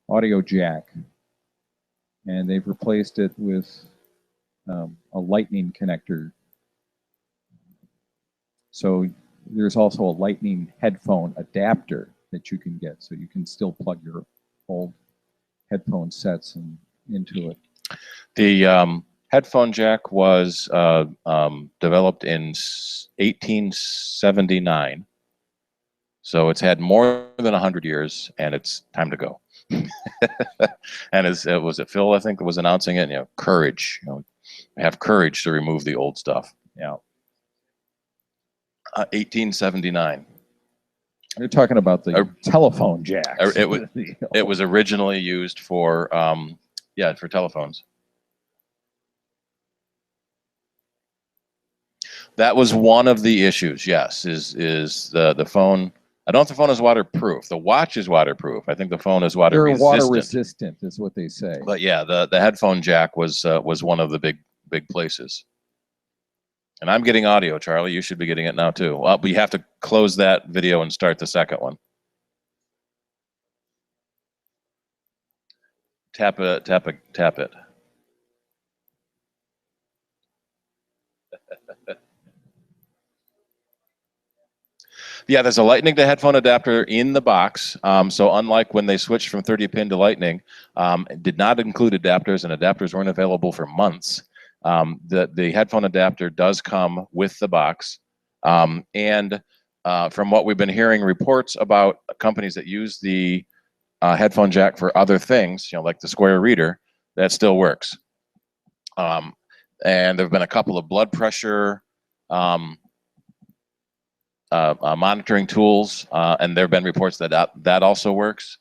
audio jack, and they've replaced it with a lightning connector. So there's also a lightning headphone adapter that you can get, so you can still plug your old headphone sets into it. The headphone jack was developed in 1879, so it's had more than 100 years, and it's time to go. And was it Phil, I think, was announcing it? Courage. Have courage to remove the old stuff. Yeah. 1879. You're talking about the telephone jacks. It was originally used for for telephones. That was one of the issues. Yes, is the phone. I don't know if the phone is waterproof. The watch is waterproof. I think the phone is water resistant. They're water resistant, is what they say. But yeah, the headphone jack was one of the big places. And I'm getting audio, Charlie. You should be getting it now too. Well, we have to close that video and start the second one. Tap it. Yeah, there's a lightning to headphone adapter in the box. So unlike when they switched from 30-pin to lightning, it did not include adapters, and adapters weren't available for months. The headphone adapter does come with the box. And from what we've been hearing reports about companies that use the headphone jack for other things, like the Square Reader, that still works. And there have been a couple of blood pressure monitoring tools, and there have been reports that also works.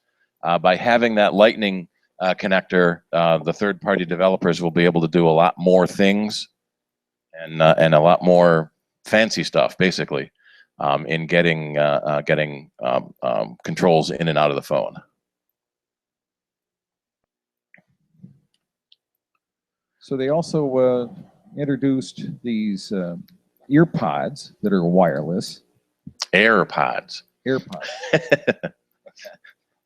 By having that lightning connector, the third-party developers will be able to do a lot more things and a lot more fancy stuff, basically, in getting controls in and out of the phone. So they also introduced these earpods that are wireless. AirPods. AirPods.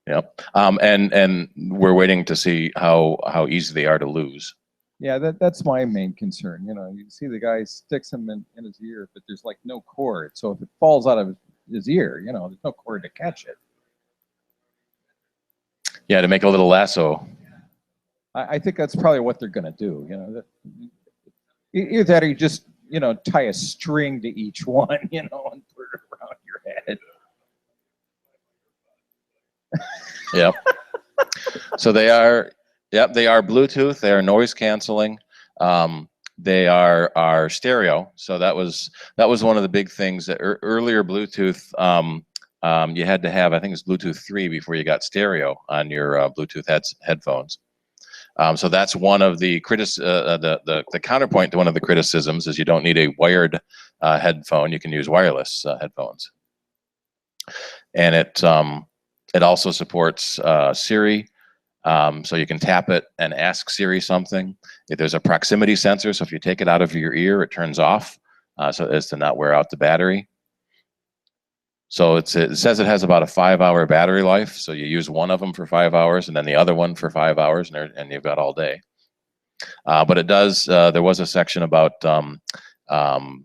Yep. And we're waiting to see how easy they are to lose. Yeah, that's my main concern. You see the guy sticks them in his ear, but there's like no cord. So if it falls out of his ear, there's no cord to catch it. Yeah, to make a little lasso. I think that's probably what they're going to do. Either that or you just tie a string to each one, and put it around your head. Yep. So they are Bluetooth. They are noise canceling. They are stereo. So that was one of the big things that earlier Bluetooth, you had to have, I think it's Bluetooth 3 before you got stereo on your Bluetooth headphones. So that's one of the the counterpoint to one of the criticisms is you don't need a wired headphone. You can use wireless headphones, and it also supports Siri, so you can tap it and ask Siri something. There's a proximity sensor, so if you take it out of your ear, it turns off, so as to not wear out the battery. So it says it has about a 5-hour battery life. So you use one of them for 5 hours and then the other one for 5 hours, and you've got all day. But it does, there was a section about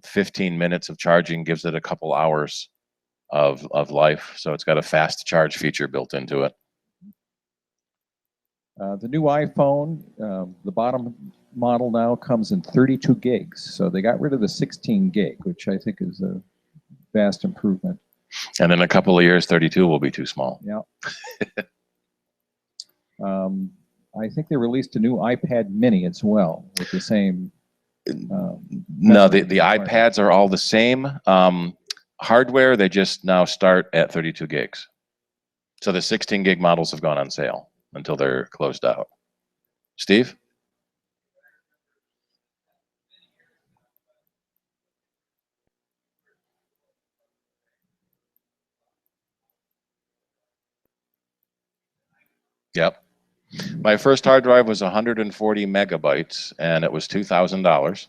15 minutes of charging gives it a couple hours of life. So it's got a fast charge feature built into it. The new iPhone, the bottom model now comes in 32 gigs. So they got rid of the 16 gig, which I think is a vast improvement. And in a couple of years, 32 will be too small. Yeah. I think they released a new iPad mini as well with the same. No, the iPads are all the same. Hardware, they just now start at 32 gigs. So the 16 gig models have gone on sale until they're closed out. Steve? Yep. My first hard drive was 140 megabytes, and it was $2,000.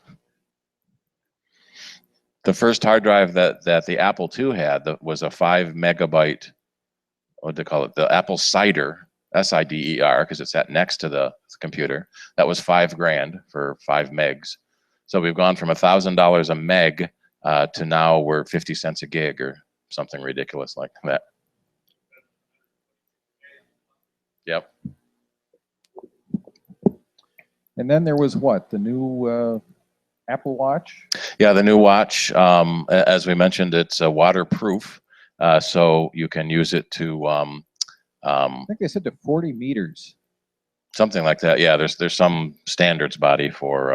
The first hard drive that the Apple II had was a 5 megabyte, what do they call it? The Apple Cider. SIDER, because it's sat next to the computer. That was $5,000 for 5 megs. So we've gone from $1,000 a meg to now we're 50 cents a gig or something ridiculous like that. Yep. And then there was what? The new Apple Watch? Yeah, the new watch, as we mentioned, it's waterproof, so you can use it to I think they said to 40 meters. something like that. Yeah, there's some standards body for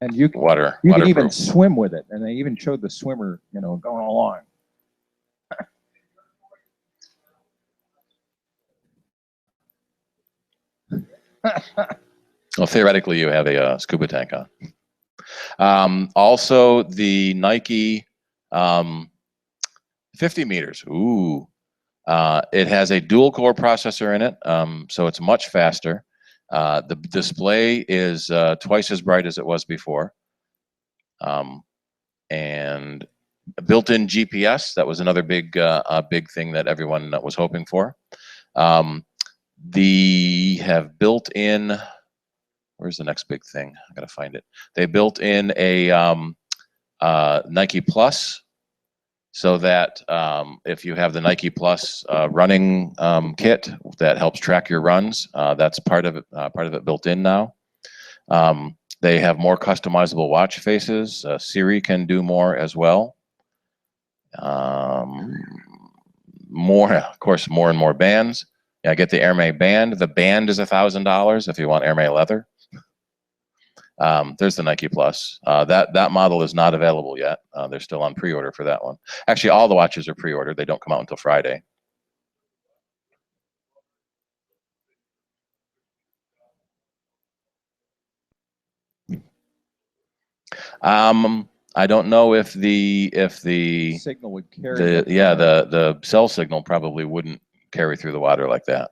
And you water. you can even Waterproof. swim with it, and they even showed the swimmer, you know, going along. Well, theoretically, you have a scuba tank on. Also, the Nike 50 meters. Ooh, it has a dual core processor in it, so it's much faster. The display is twice as bright as it was before. And built-in GPS, that was another big big thing that everyone was hoping for. They have built in, where's the next big thing? I gotta find it. They built in a Nike Plus, so that if you have the Nike Plus running kit that helps track your runs, that's part of it built in now. They have more customizable watch faces. Siri can do more as well. More, of course, more and more bands. Yeah, I get the Hermé band. The band is $1,000 if you want Hermé leather. There's the Nike Plus. That model is not available yet. They're still on pre-order for that one. Actually, all the watches are pre-ordered. They don't come out until Friday. I don't know if the Signal would carry. the cell signal probably wouldn't carry through the water like that.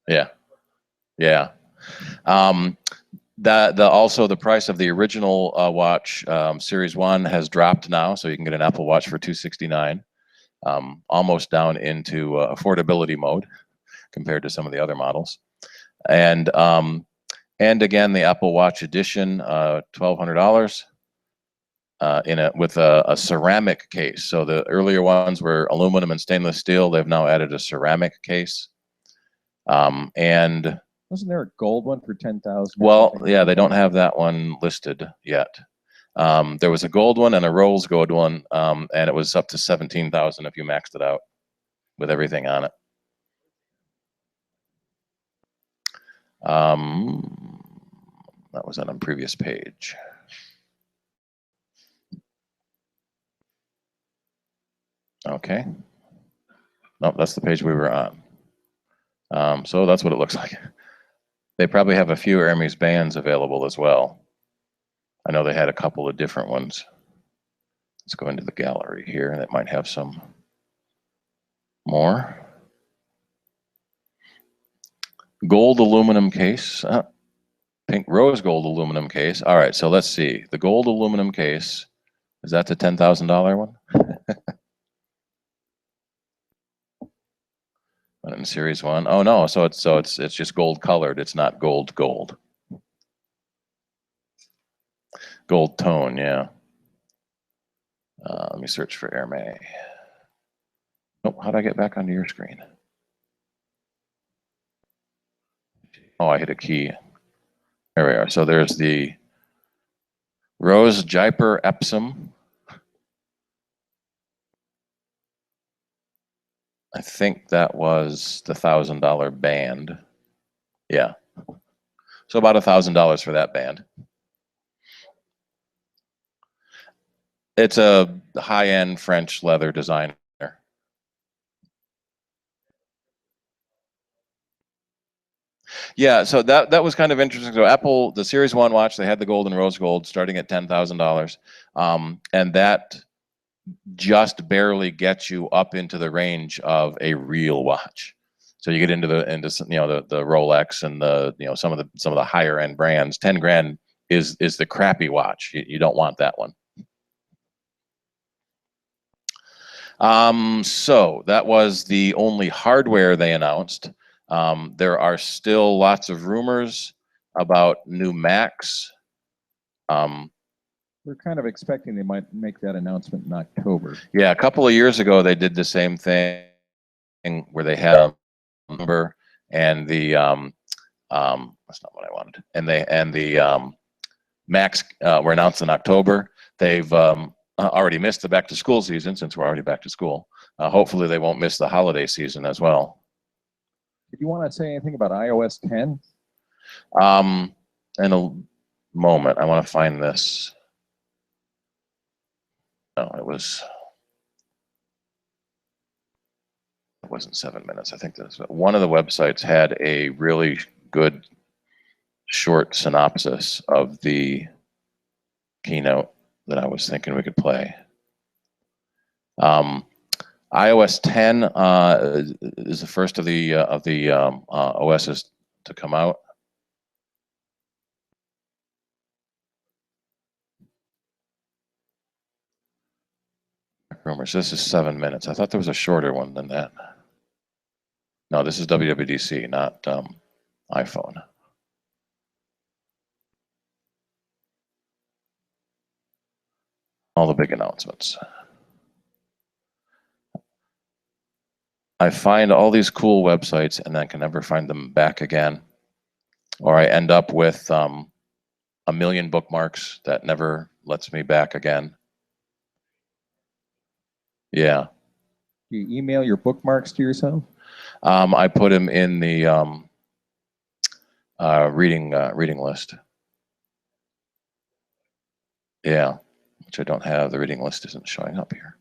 Yeah, yeah. Also the price of the original watch, Series 1, has dropped now, so you can get an Apple Watch for $269, almost down into affordability mode compared to some of the other models. And again, the Apple Watch Edition, $1,200 with a ceramic case. So the earlier ones were aluminum and stainless steel. They've now added a ceramic case. And wasn't there a gold one for 10,000? well, yeah, they don't have that one listed yet. There was a gold one and a rose gold one, and it was up to 17,000 if you maxed it out with everything on it. That was on a previous page. Okay. Nope, that's the page we were on. So that's what it looks like. They probably have a few Hermes bands available as well. I know they had a couple of different ones. Let's go into the gallery here, and it might have some more. Gold aluminum case. Pink rose gold aluminum case. All right, so let's see. The gold aluminum case, is that the $10,000 one? In Series 1. Oh no, so it's just gold colored. It's not gold. Gold tone, yeah. Let me search for Hermé. Oh, how'd I get back onto your screen? Oh, I hit a key. There we are. So there's the Rose Jaipur Epsom. I think that was the $1,000 band. Yeah. So about $1,000 for that band. It's a high-end French leather designer. Yeah, so that was kind of interesting. So Apple, the Series 1 watch, they had the gold and rose gold starting at $10,000. And that just barely gets you up into the range of a real watch. So you get into the Rolex and some of the higher end brands. 10 grand is the crappy watch. You don't want that one. So that was the only hardware they announced. There are still lots of rumors about new Macs. We're kind of expecting they might make that announcement in October. Yeah, a couple of years ago they did the same thing where they had a number and the that's not what I wanted. And the Macs were announced in October. They've already missed the back to school season since we're already back to school. Hopefully they won't miss the holiday season as well. Did you want to say anything about iOS 10? In a moment, I want to find this. No, it wasn't 7 minutes. I think that's one of the websites had a really good short synopsis of the keynote that I was thinking we could play. iOS 10 is the first of the OSs to come out. Rumors. This is 7 minutes. I thought there was a shorter one than that. No, this is WWDC, not iPhone. All the big announcements. I find all these cool websites and then can never find them back again. Or I end up with a million bookmarks that never lets me back again. Yeah. You email your bookmarks to yourself? I put them in the reading list. Yeah, which I don't have. The reading list isn't showing up here.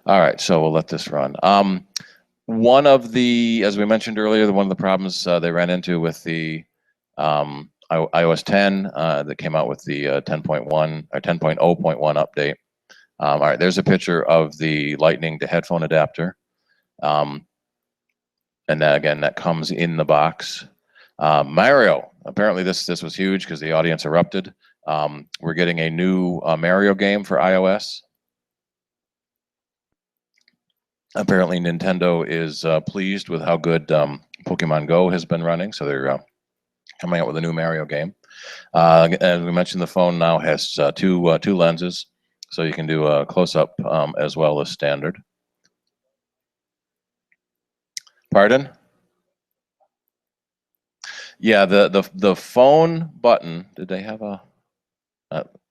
All right, so we'll let this run. One of the, as we mentioned earlier, one of the problems they ran into with the iOS 10 that came out with the 10.1 or 10.0.1 update. All right, there's a picture of the Lightning to headphone adapter. And that, again, that comes in the box. Mario, apparently this was huge because the audience erupted. We're getting a new Mario game for iOS. Apparently Nintendo is pleased with how good Pokemon Go has been running, so they're coming out with a new Mario game. As we mentioned, the phone now has two lenses, so you can do a close-up as well as standard. Pardon? Yeah, the phone button, did they have a,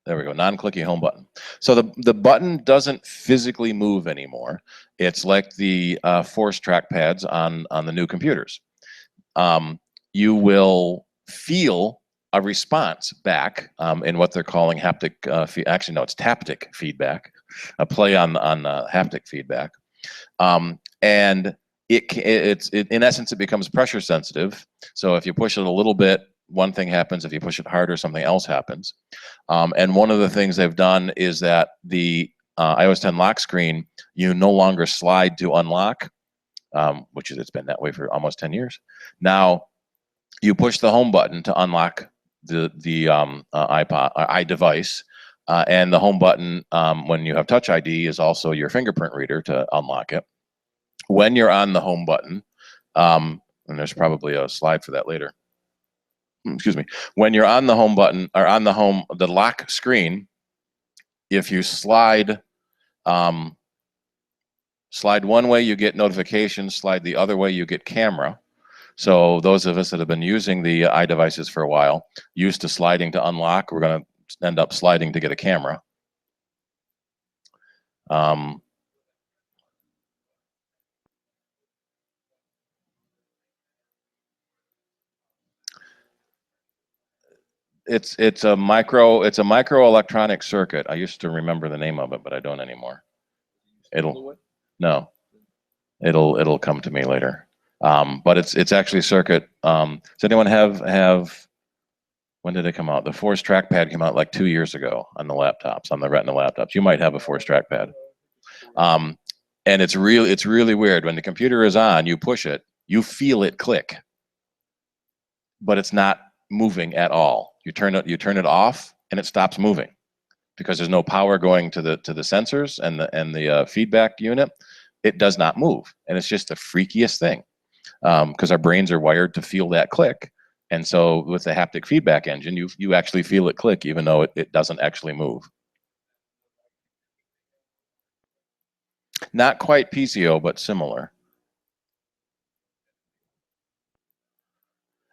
there we go, non-clicky home button. So the button doesn't physically move anymore. It's like the force trackpads on the new computers. You will feel a response back in what they're calling haptic, actually no, it's taptic feedback, a play on haptic feedback. And it's in essence, it becomes pressure sensitive. So if you push it a little bit, one thing happens. If you push it harder, something else happens. And one of the things they've done is that the iOS 10 lock screen, you no longer slide to unlock, which is, it's been that way for almost 10 years. Now, you push the home button to unlock the iDevice, and the home button, when you have Touch ID, is also your fingerprint reader to unlock it. When you're on the home button, and there's probably a slide for that later. Excuse me. When you're on the home button or on the lock screen, if you slide one way, you get notifications. Slide the other way, you get camera. So those of us that have been using the iDevices for a while, used to sliding to unlock, we're going to end up sliding to get a camera. It's a micro electronic circuit. I used to remember the name of it, but I don't anymore. It'll come to me later. But it's actually a circuit. Does anyone have when did it come out? The Force trackpad came out like 2 years ago on the laptops, on the Retina laptops. You might have a Force trackpad. And it's really weird. When the computer is on, you push it, you feel it click, but it's not moving at all. You turn it off and it stops moving. because there's no power going to the sensors and the feedback unit, it does not move, and it's just the freakiest thing, because our brains are wired to feel that click, and so with the haptic feedback engine, you actually feel it click even though it doesn't actually move. Not quite PCO, but similar.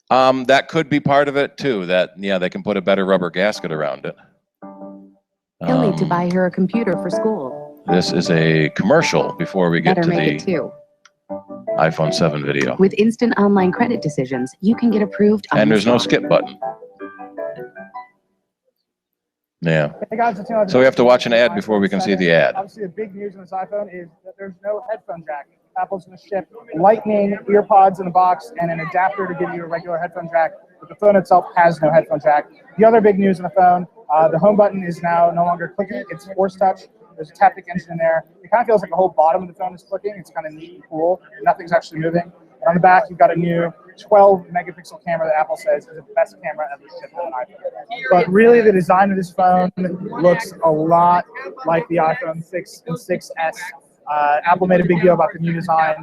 That could be part of it too. That, yeah, they can put a better rubber gasket around it. He'll need to buy her a computer for school. This is a commercial before we get Better to make the it 2. iPhone 7 video. With instant online credit decisions, you can get approved on And there's no the spot. skip button. Yeah. Hey guys, it's Neil. So we have to watch an ad before we can see the ad. Obviously, the big news on this iPhone is that there's no headphone jack. Apple's going to ship Lightning earpods in the box and an adapter to give you a regular headphone jack, but the phone itself has no headphone jack. The other big news on the phone, the home button is now no longer clicking. It's force touch. There's a Taptic engine in there. It kind of feels like the whole bottom of the phone is clicking. It's kind of neat and cool. Nothing's actually moving. And on the back, you've got a new 12-megapixel camera that Apple says is the best camera ever shipped on an iPhone. But really, the design of this phone looks a lot like the iPhone 6 and 6S. Apple made a big deal about the new design.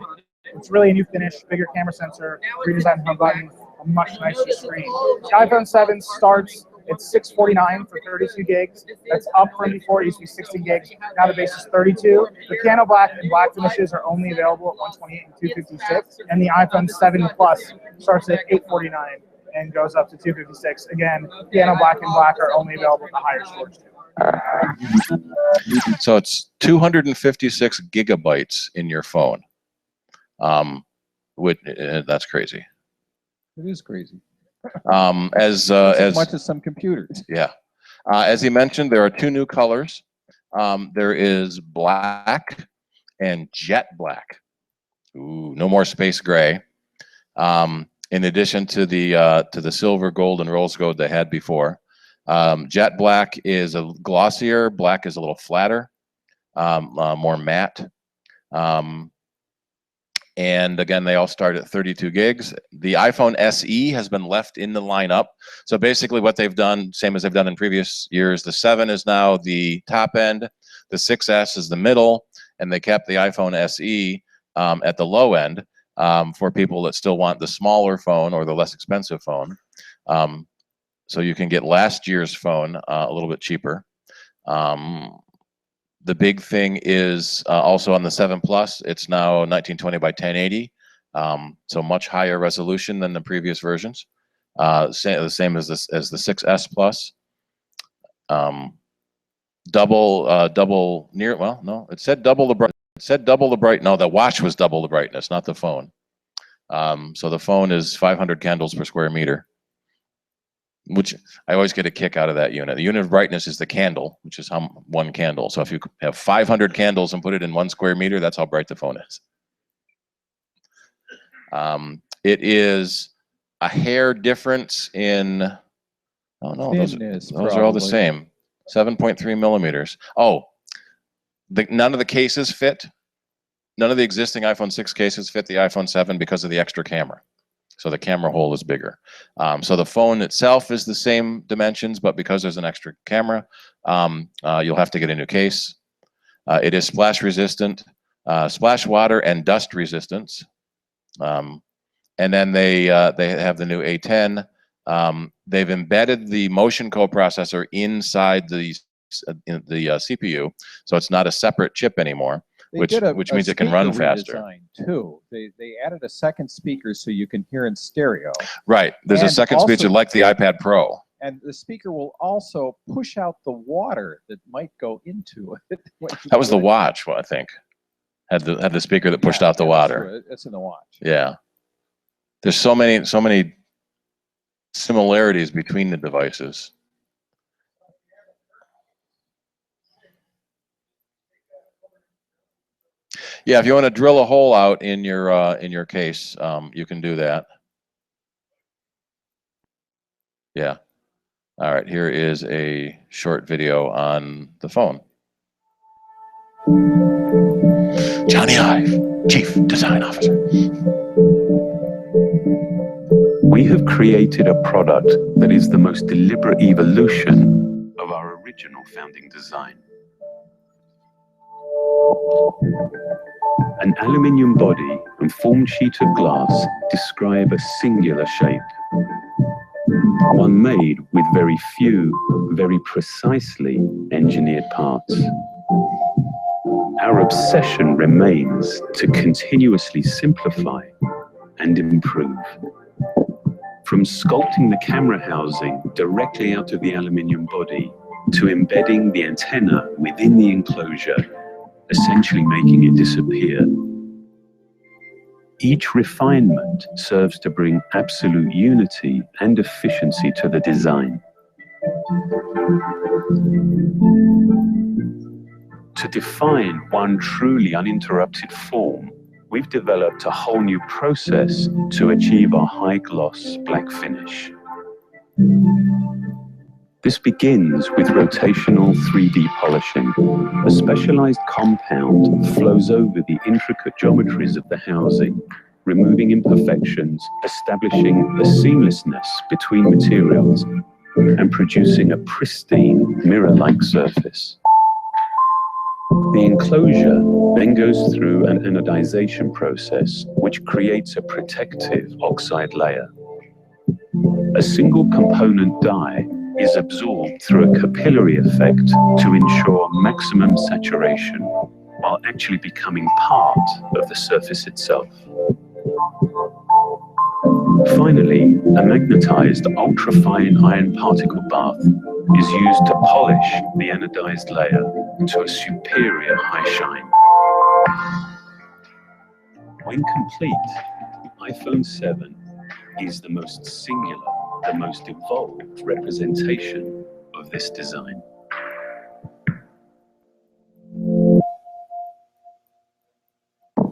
It's really a new finish, bigger camera sensor, redesigned home button, a much nicer screen. The iPhone 7 starts at $649 for 32 gigs. That's up from before. It used to be 60 gigs. Now the base is 32. The piano black and black finishes are only available at 128 and 256. And the iPhone 7 Plus starts at $849 and goes up to 256. Again, piano black and black are only available at the higher storage too. So it's 256 gigabytes in your phone. That's crazy. It is crazy. As much as some computers. Yeah. As he mentioned, there are 2 new colors. There is black and jet black. Ooh, no more space gray. In addition to the silver, gold, and rose gold they had before. Jet black is a glossier. Black is a little flatter, more matte. And again, they all start at 32 gigs. The iPhone SE has been left in the lineup. So basically what they've done, same as they've done in previous years, the 7 is now the top end, the 6S is the middle, and they kept the iPhone SE at the low end for people that still want the smaller phone or the less expensive phone. So you can get last year's phone a little bit cheaper. The big thing is also on the 7 Plus, it's now 1920 by 1080, so much higher resolution than the previous versions. The same as the 6S Plus. Double near, well, no, it said double the bright. It said double the bright. No, the watch was double the brightness, not the phone. So the phone is 500 candles per square meter, which I always get a kick out of that unit. The unit of brightness is the candle, which is how 1 candle. So if you have 500 candles and put it in 1 square meter, that's how bright the phone is. It is a hair difference in, oh no, those are all the same. 7.3 millimeters. Oh, none of the cases fit. None of the existing iPhone 6 cases fit the iPhone 7 because of the extra camera. So the camera hole is bigger. So the phone itself is the same dimensions, but because there's an extra camera, you'll have to get a new case. It is splash resistant, splash water and dust resistance. And then they have the new A10. They've embedded the Motion coprocessor inside the CPU, so it's not a separate chip anymore. Which means it can run faster. Too. They added a second speaker so you can hear in stereo. Right. There's a second speaker like the iPad Pro. And the speaker will also push out the water that might go into it. That was the watch, I think. Had the speaker that pushed out the water. It's in the watch. Yeah. There's so many similarities between the devices. Yeah, if you want to drill a hole out in your case, you can do that. Yeah. All right, here is a short video on the phone. Johnny Ive, Chief Design Officer. We have created a product that is the most deliberate evolution of our original original founding design. An aluminium body and formed sheet of glass describe a singular shape, one made with very few, very precisely engineered parts. Our obsession remains to continuously simplify and improve. From sculpting the camera housing directly out of the aluminium body to embedding the antenna within the enclosure, essentially making it disappear. Each refinement serves to bring absolute unity and efficiency to the design. To define one truly uninterrupted form, we've developed a whole new process to achieve our high-gloss black finish. This begins with rotational 3D polishing. A specialized compound flows over the intricate geometries of the housing, removing imperfections, establishing a seamlessness between materials, and producing a pristine mirror-like surface. The enclosure then goes through an anodization process, which creates a protective oxide layer. A single component dye is absorbed through a capillary effect to ensure maximum saturation, while actually becoming part of the surface itself. Finally, a magnetized ultrafine iron particle bath is used to polish the anodized layer to a superior high shine. When complete, iPhone 7 is the most singular, the most evolved representation of this design.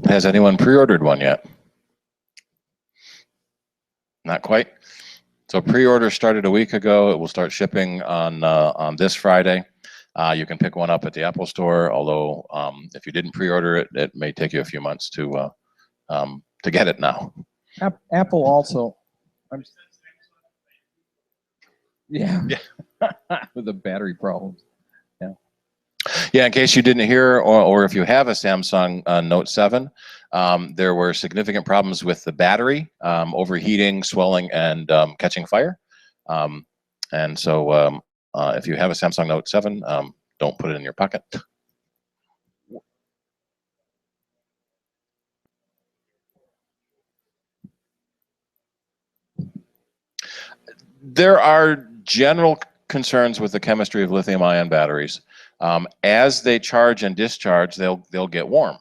Has anyone pre-ordered one yet? Not quite. So pre-order started a week ago. It will start shipping on this Friday. You can pick one up at the Apple Store, although if you didn't pre-order it, it may take you a few months to get it now. Apple also. Yeah. With the battery problems. Yeah, in case you didn't hear, or if you have a Samsung Note 7, there were significant problems with the battery, overheating, swelling, and catching fire. And so if you have a Samsung Note 7, don't put it in your pocket. There are general concerns with the chemistry of lithium-ion batteries. As they charge and discharge, they'll get warm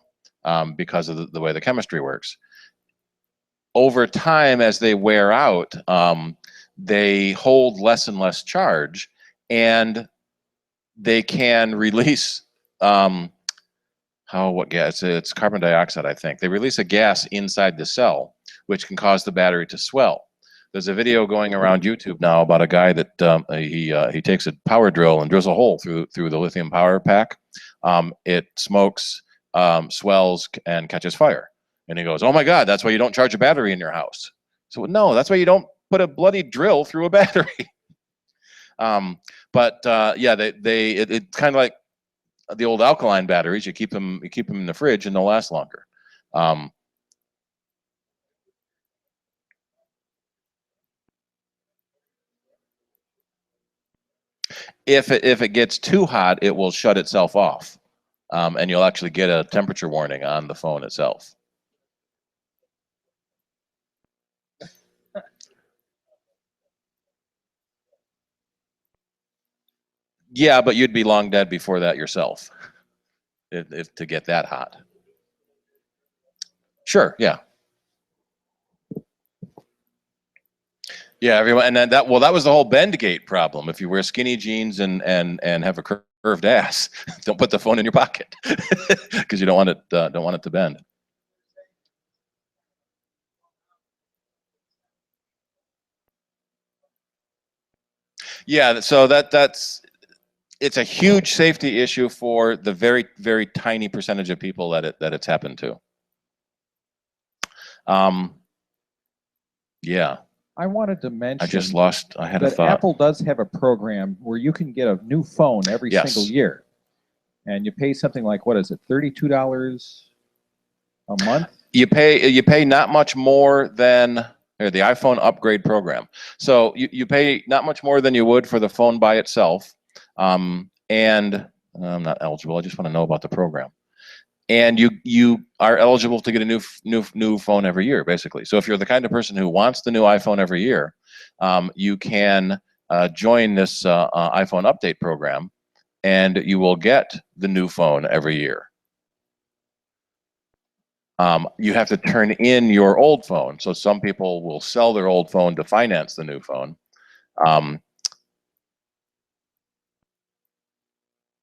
because of the way the chemistry works. Over time, as they wear out, they hold less and less charge, and they can release what gas? It's carbon dioxide, I think. They release a gas inside the cell, which can cause the battery to swell. There's a video going around YouTube now about a guy that he takes a power drill and drills a hole through the lithium power pack. It smokes, swells, and catches fire. And he goes, "Oh my God, that's why you don't charge a battery in your house." So no, that's why you don't put a bloody drill through a battery. Yeah, it's kind of like the old alkaline batteries. You keep them in the fridge and they'll last longer. If it gets too hot, it will shut itself off, and you'll actually get a temperature warning on the phone itself. Yeah, but you'd be long dead before that yourself, if to get that hot. Sure, yeah. Yeah, everyone, and then that was the whole Bendgate problem. If you wear skinny jeans and have a curved ass, don't put the phone in your pocket because you don't want it to bend. Yeah, so it's a huge safety issue for the very, very tiny percentage of people that it's happened to. Yeah. I wanted to mention. I had a that thought. Apple does have a program where you can get a new phone every Yes. single year, and you pay something like, what is it, $32 a month? You pay not much more than the iPhone upgrade program. So you pay not much more than you would for the phone by itself. And I'm not eligible. I just want to know about the program. And you are eligible to get a new phone every year, basically. So if you're the kind of person who wants the new iPhone every year, you can join this iPhone update program, and you will get the new phone every year. You have to turn in your old phone. So some people will sell their old phone to finance the new phone. And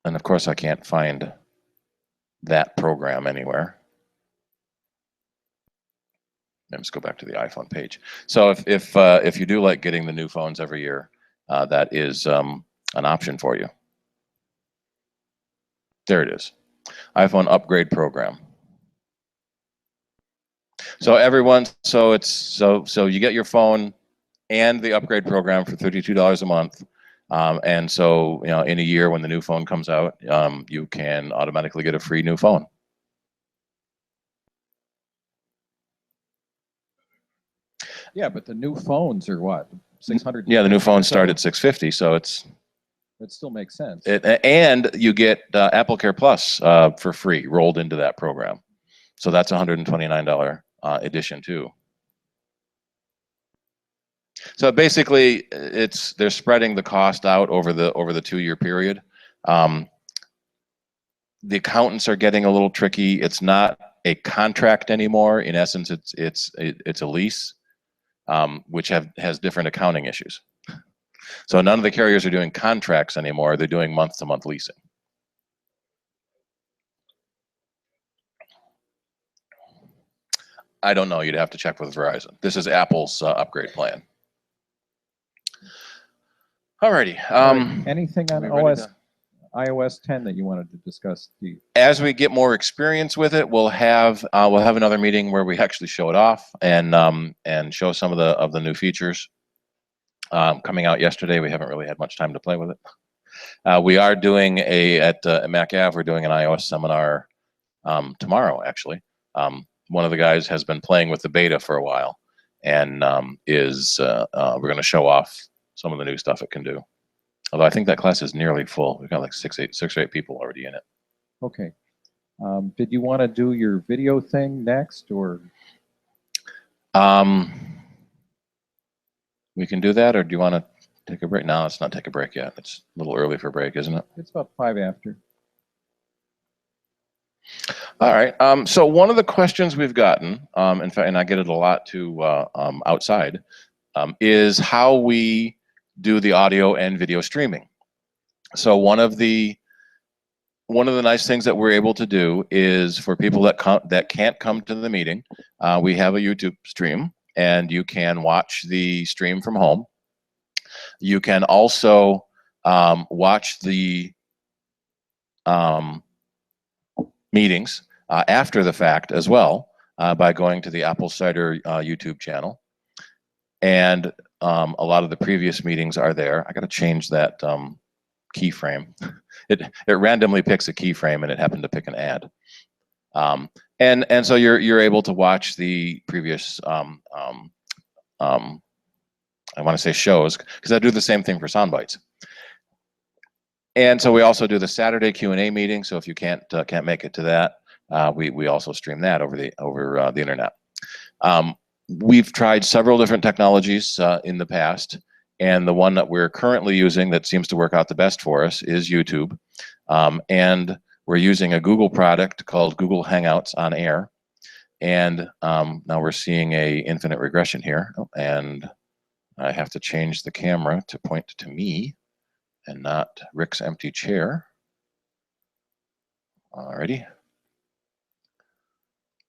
of course, I can't find that program anywhere. Let's go back to the iPhone page. So if you do like getting the new phones every year, that is an option for you. There it is, iPhone upgrade program. So so you get your phone and the upgrade program for $32 a month. And so, in a year when the new phone comes out, you can automatically get a free new phone. Yeah, but the new phones are what, 600? Yeah, the new phones start at $650, so it still makes sense. And you get Apple Care Plus for free rolled into that program. So that's $129 addition too. So basically, they're spreading the cost out over the 2-year period. The accountants are getting a little tricky. It's not a contract anymore. In essence, it's a lease, which has different accounting issues. So none of the carriers are doing contracts anymore. They're doing month-to-month leasing. I don't know. You'd have to check with Verizon. This is Apple's upgrade plan. Alrighty. Anything on iOS 10 that you wanted to discuss, Steve? As we get more experience with it, we'll have another meeting where we actually show it off and show some of the new features coming out yesterday. We haven't really had much time to play with it. We are doing at Mac Ave. We're doing an iOS seminar tomorrow. Actually, one of the guys has been playing with the beta for a while, and we're going to show off some of the new stuff it can do. Although I think that class is nearly full. We've got like 6 or 8 people already in it. Okay. Did you want to do your video thing next, or? We can do that, or do you want to take a break? No, let's not take a break yet. It's a little early for a break, isn't it? It's about 5 after. All right. So one of the questions we've gotten, in fact, and I get it a lot too outside, is how we do the audio and video streaming. So one of the nice things that we're able to do is for people that can't come to the meeting, we have a YouTube stream, and you can watch the stream from home. You can also watch the meetings after the fact as well by going to the Apple Cider YouTube channel. And a lot of the previous meetings are there. I got to change that keyframe. It randomly picks a keyframe, and it happened to pick an ad. And so you're able to watch the previous I want to say shows, because I do the same thing for Soundbites. And so we also do the Saturday Q&A meeting. So if you can't make it to that, we also stream that over the internet. We've tried several different technologies in the past, and the one that we're currently using that seems to work out the best for us is YouTube. And we're using a Google product called Google Hangouts on Air. And now we're seeing a infinite regression here, and I have to change the camera to point to me and not Rick's empty chair. Alrighty.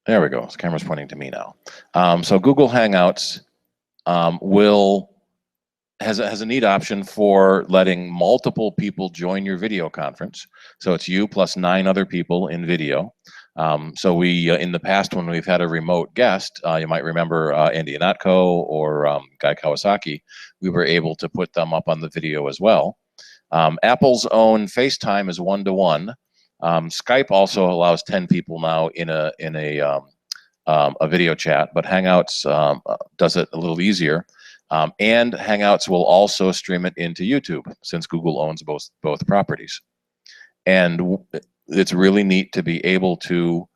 There we go. The camera's pointing to me now. So Google Hangouts has a neat option for letting multiple people join your video conference. So it's you plus 9 other people in video. So we, in the past, when we've had a remote guest, you might remember Andy Ihnatko or Guy Kawasaki, we were able to put them up on the video as well. Apple's own FaceTime is 1-to-1. Skype also allows 10 people now in a video chat, but Hangouts does it a little easier. And Hangouts will also stream it into YouTube, since Google owns both properties. And it's really neat to be able to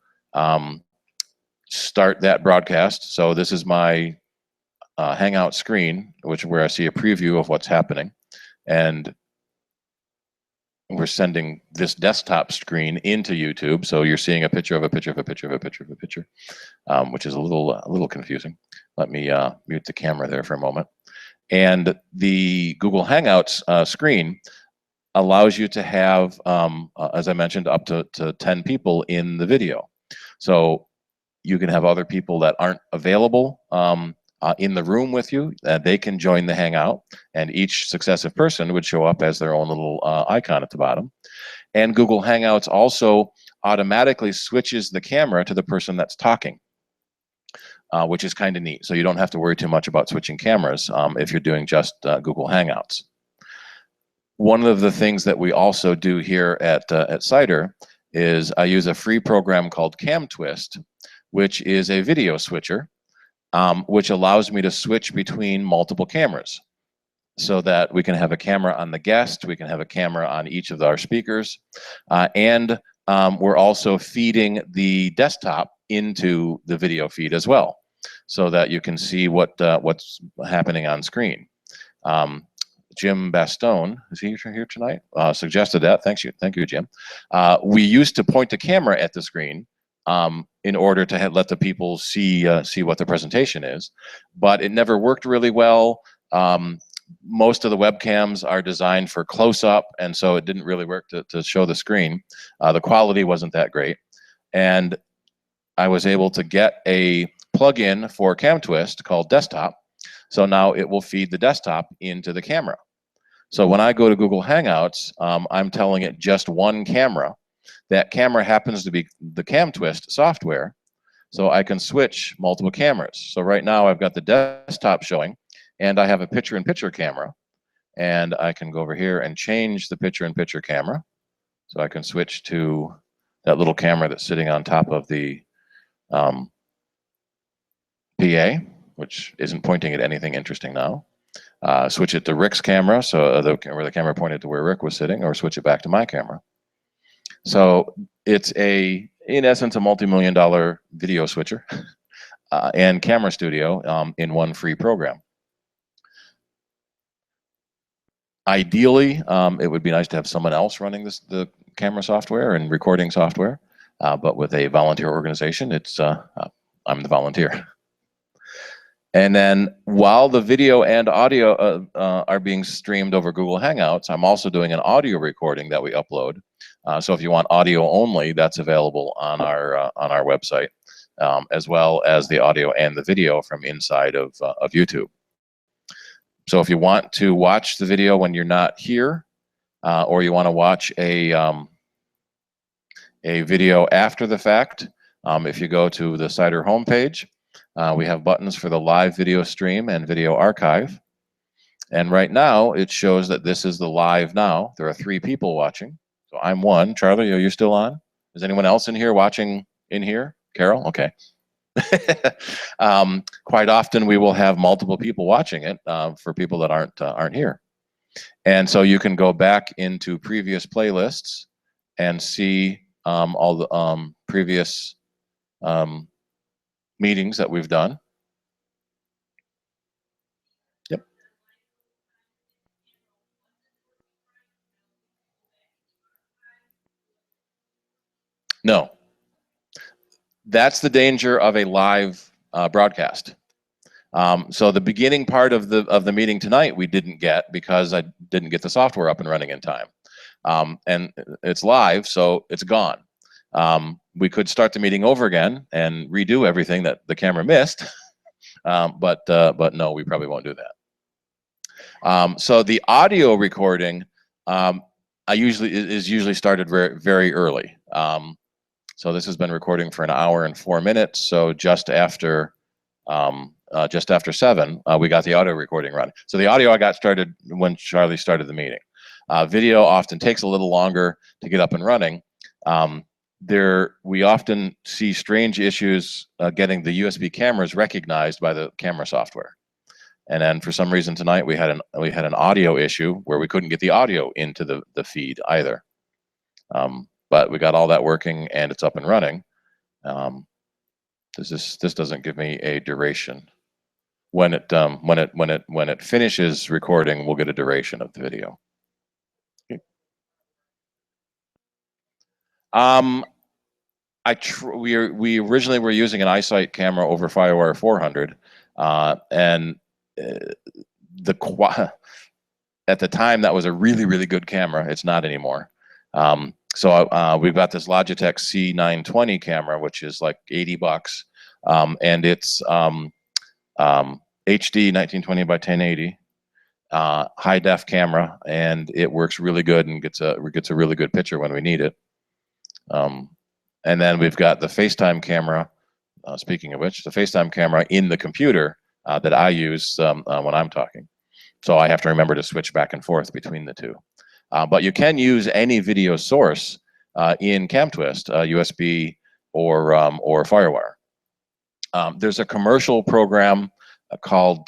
start that broadcast. So this is my Hangout screen, where I see a preview of what's happening. And we're sending this desktop screen into YouTube. So you're seeing a picture of a picture of a picture of a picture of a picture, which is a little confusing. Let me mute the camera there for a moment. And the Google Hangouts screen allows you to have, as I mentioned, up to 10 people in the video. So you can have other people that aren't available in the room with you. They can join the Hangout, and each successive person would show up as their own little icon at the bottom. And Google Hangouts also automatically switches the camera to the person that's talking, which is kind of neat. So you don't have to worry too much about switching cameras if you're doing just Google Hangouts. One of the things that we also do here at CIDR is I use a free program called CamTwist, which is a video switcher, which allows me to switch between multiple cameras, so that we can have a camera on the guest, we can have a camera on each of our speakers, and we're also feeding the desktop into the video feed as well, so that you can see what's happening on screen. Jim Bastone, is he here tonight? Suggested that. Thank you, Jim. We used to point the camera at the screen in order to let the people see what the presentation is, but it never worked really well. Most of the webcams are designed for close-up, and so it didn't really work to show the screen. The quality wasn't that great, and I was able to get a plug-in for CamTwist called Desktop. So now it will feed the desktop into the camera. So when I go to Google Hangouts, I'm telling it just one camera. That camera happens to be the CamTwist software, so I can switch multiple cameras. So right now I've got the desktop showing, and I have a picture-in-picture camera, and I can go over here and change the picture-in-picture camera. So I can switch to that little camera that's sitting on top of the PA, which isn't pointing at anything interesting now. Switch it to Rick's camera, so where the camera pointed to where Rick was sitting, or switch it back to my camera. So it's in essence, a multi-million-dollar video switcher and camera studio in one free program. Ideally, it would be nice to have someone else running the camera software and recording software, but with a volunteer organization, I'm the volunteer. And then while the video and audio are being streamed over Google Hangouts, I'm also doing an audio recording that we upload. So if you want audio only, that's available on our website, as well as the audio and the video from inside of YouTube. So if you want to watch the video when you're not here, or you want to watch a video after the fact, if you go to the CIDR homepage, we have buttons for the live video stream and video archive. And right now, it shows that this is the live now. There are 3 people watching. So I'm one. Charlie, are you still on? Is anyone else in here watching in here? Carol? Okay. Quite often, we will have multiple people watching it for people that aren't here. And so you can go back into previous playlists and see all the previous meetings that we've done. Yep. No. That's the danger of a live broadcast. So the beginning part of the meeting tonight we didn't get because I didn't get the software up and running in time. And it's live, so it's gone. We could start the meeting over again and redo everything that the camera missed, but no, we probably won't do that. So the audio recording is usually started very, very early. So this has been recording for an hour and 4 minutes. So just after 7, we got the audio recording running. So the audio I got started when Charlie started the meeting. Video often takes a little longer to get up and running. We often see strange issues getting the USB cameras recognized by the camera software. And then for some reason tonight we had an audio issue where we couldn't get the audio into the feed either. But we got all that working and it's up and running. This doesn't give me a duration. When it finishes recording, we'll get a duration of the video. We originally were using an iSight camera over FireWire 400, and at the time that was a really good camera. It's not anymore. So we've got this Logitech C920 camera, which is like $80, and it's HD 1920 by 1080, high def camera, and it works really good and gets a really good picture when we need it. And then we've got the FaceTime camera. Speaking of which, the FaceTime camera in the computer that I use when I'm talking. So I have to remember to switch back and forth between the two. But you can use any video source in CamTwist, USB or FireWire. There's a commercial program called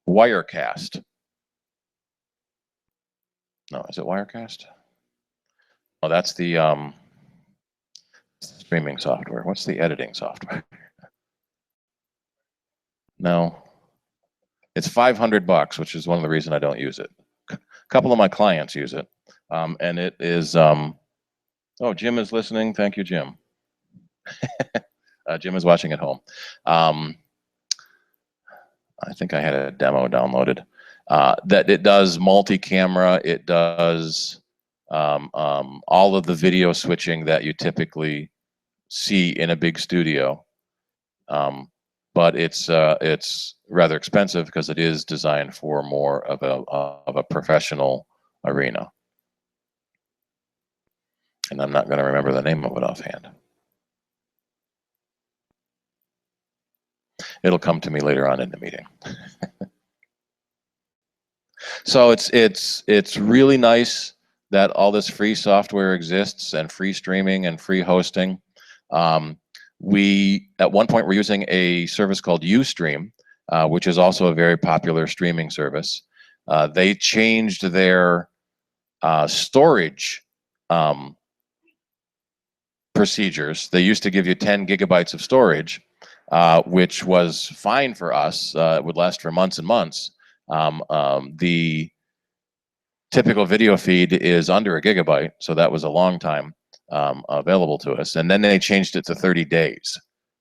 Wirecast. No, is it Wirecast? Oh, that's the streaming software. What's the editing software? No, it's $500, which is one of the reasons I don't use it. A couple of my clients use it, and it is. Oh, Jim is listening. Thank you, Jim. Jim is watching at home. I think I had a demo downloaded. That it does multi-camera. It does all of the video switching that you typically see in a big studio. But it's rather expensive because it is designed for more of a professional arena. And I'm not going to remember the name of it offhand. It'll come to me later on in the meeting. So it's really nice that all this free software exists and free streaming and free hosting. We at one point were using a service called Ustream, which is also a very popular streaming service. They changed their storage procedures. They used to give you 10 gigabytes of storage, which was fine for us. It would last for months and months. The typical video feed is under a gigabyte, so that was a long time available to us. And then they changed it to 30 days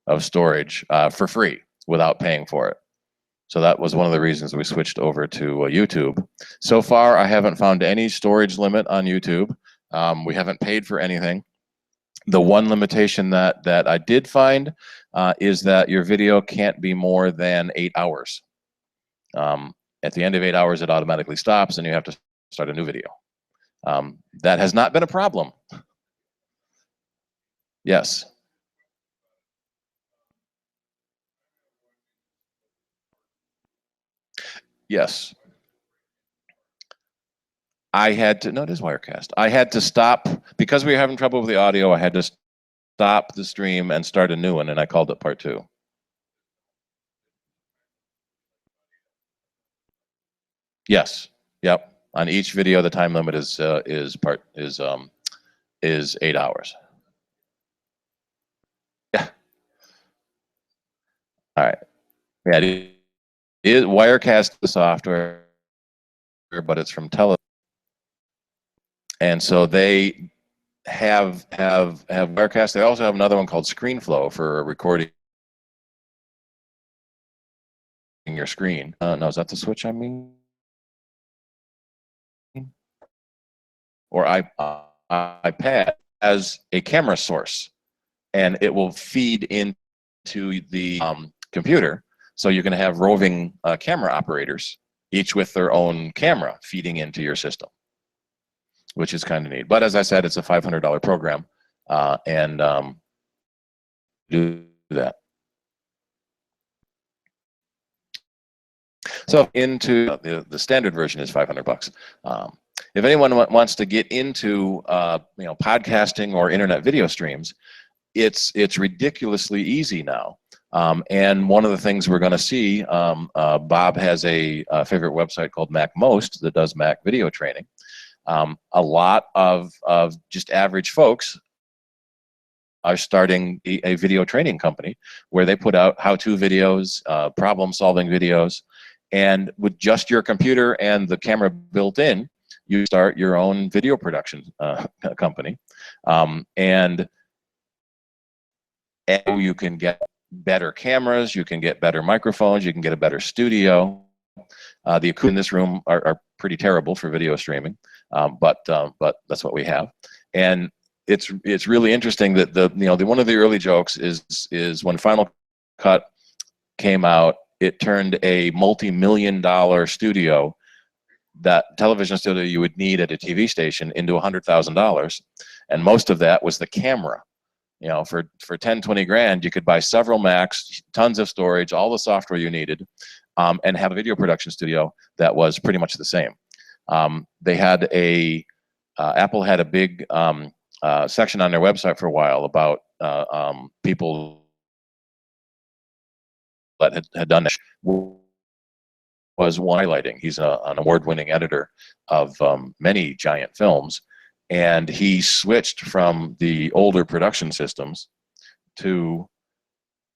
of storage for free without paying for it. So that was one of the reasons we switched over to YouTube. So far, I haven't found any storage limit on YouTube. We haven't paid for anything. The one limitation that I did find is that your video can't be more than 8 hours. At the end of 8 hours, it automatically stops and you have to start a new video. That has not been a problem. Yes. Yes. I had to, no, it is Wirecast. I had to stop, because we were having trouble with the audio, I had to stop the stream and start a new one, and I called it part 2. Yes. Yep. On each video, the time limit is 8 hours. Yeah. All right. Yeah. It is Wirecast the software, but it's from Tele. And so they have Wirecast. They also have another one called ScreenFlow for recording your screen. No, is that the switch I mean? Or iPad as a camera source, and it will feed into the computer. So you can have roving camera operators, each with their own camera feeding into your system. which is kind of neat. But as I said, it's a $500 program, and do that. So into the standard version is $500. If anyone wants to get into podcasting or internet video streams, it's ridiculously easy now. And one of the things we're going to see, Bob has a favorite website called MacMost that does Mac video training. A lot of just average folks are starting a video training company where they put out how-to videos, problem-solving videos, and with just your computer and the camera built in, you start your own video production company. And you can get better cameras, you can get better microphones, you can get a better studio. The equipment in this room are pretty terrible for video streaming, but that's what we have. And it's really interesting that one of the early jokes is when Final Cut came out, it turned a multi-million-dollar studio, that television studio you would need at a TV station, into $100,000, and most of that was the camera. For 10, 20 grand, you could buy several Macs, tons of storage, all the software you needed, and have a video production studio that was pretty much the same. They had Apple had a big section on their website for a while about people that had done it. Was one highlighting. He's an award-winning editor of many giant films, and he switched from the older production systems to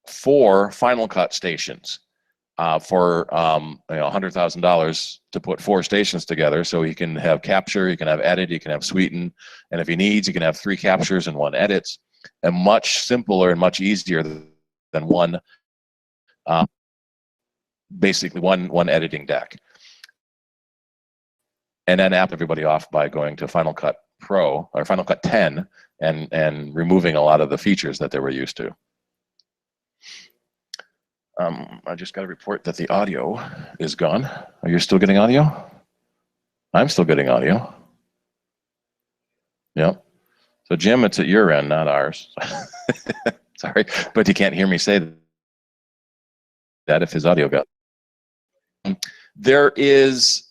4 Final Cut stations for $100,000 to put 4 stations together, so he can have capture, he can have edit, he can have sweeten, and if he needs, he can have 3 captures and 1 edits, and much simpler and much easier than one, basically one editing deck. And then app everybody off by going to Final Cut Pro or Final Cut 10 and removing a lot of the features that they were used to. I just got a report that the audio is gone. Are you still getting audio? I'm still getting audio. Yep. So Jim, it's at your end, not ours. Sorry, but you can't hear me say that if his audio got. There is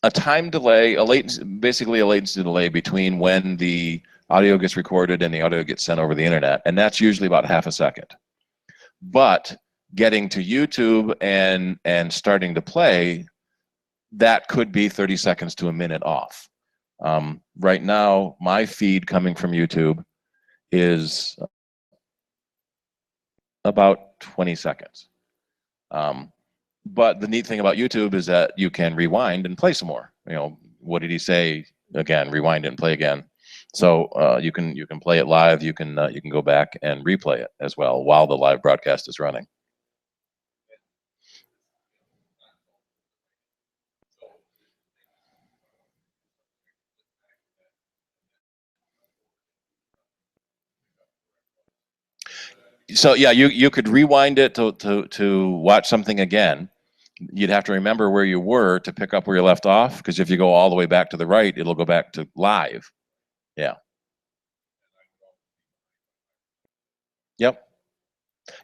a time delay, basically a latency delay between when the audio gets recorded and the audio gets sent over the internet, and that's usually about half a second. But getting to YouTube and starting to play, that could be 30 seconds to a minute off. Right now, my feed coming from YouTube is about 20 seconds. But the neat thing about YouTube is that you can rewind and play some more. What did he say? Again, rewind it and play again. So you can play it live. You can go back and replay it as well while the live broadcast is running. So yeah, you could rewind it to watch something again. You'd have to remember where you were to pick up where you left off, because if you go all the way back to the right, it'll go back to live. Yeah. Yep.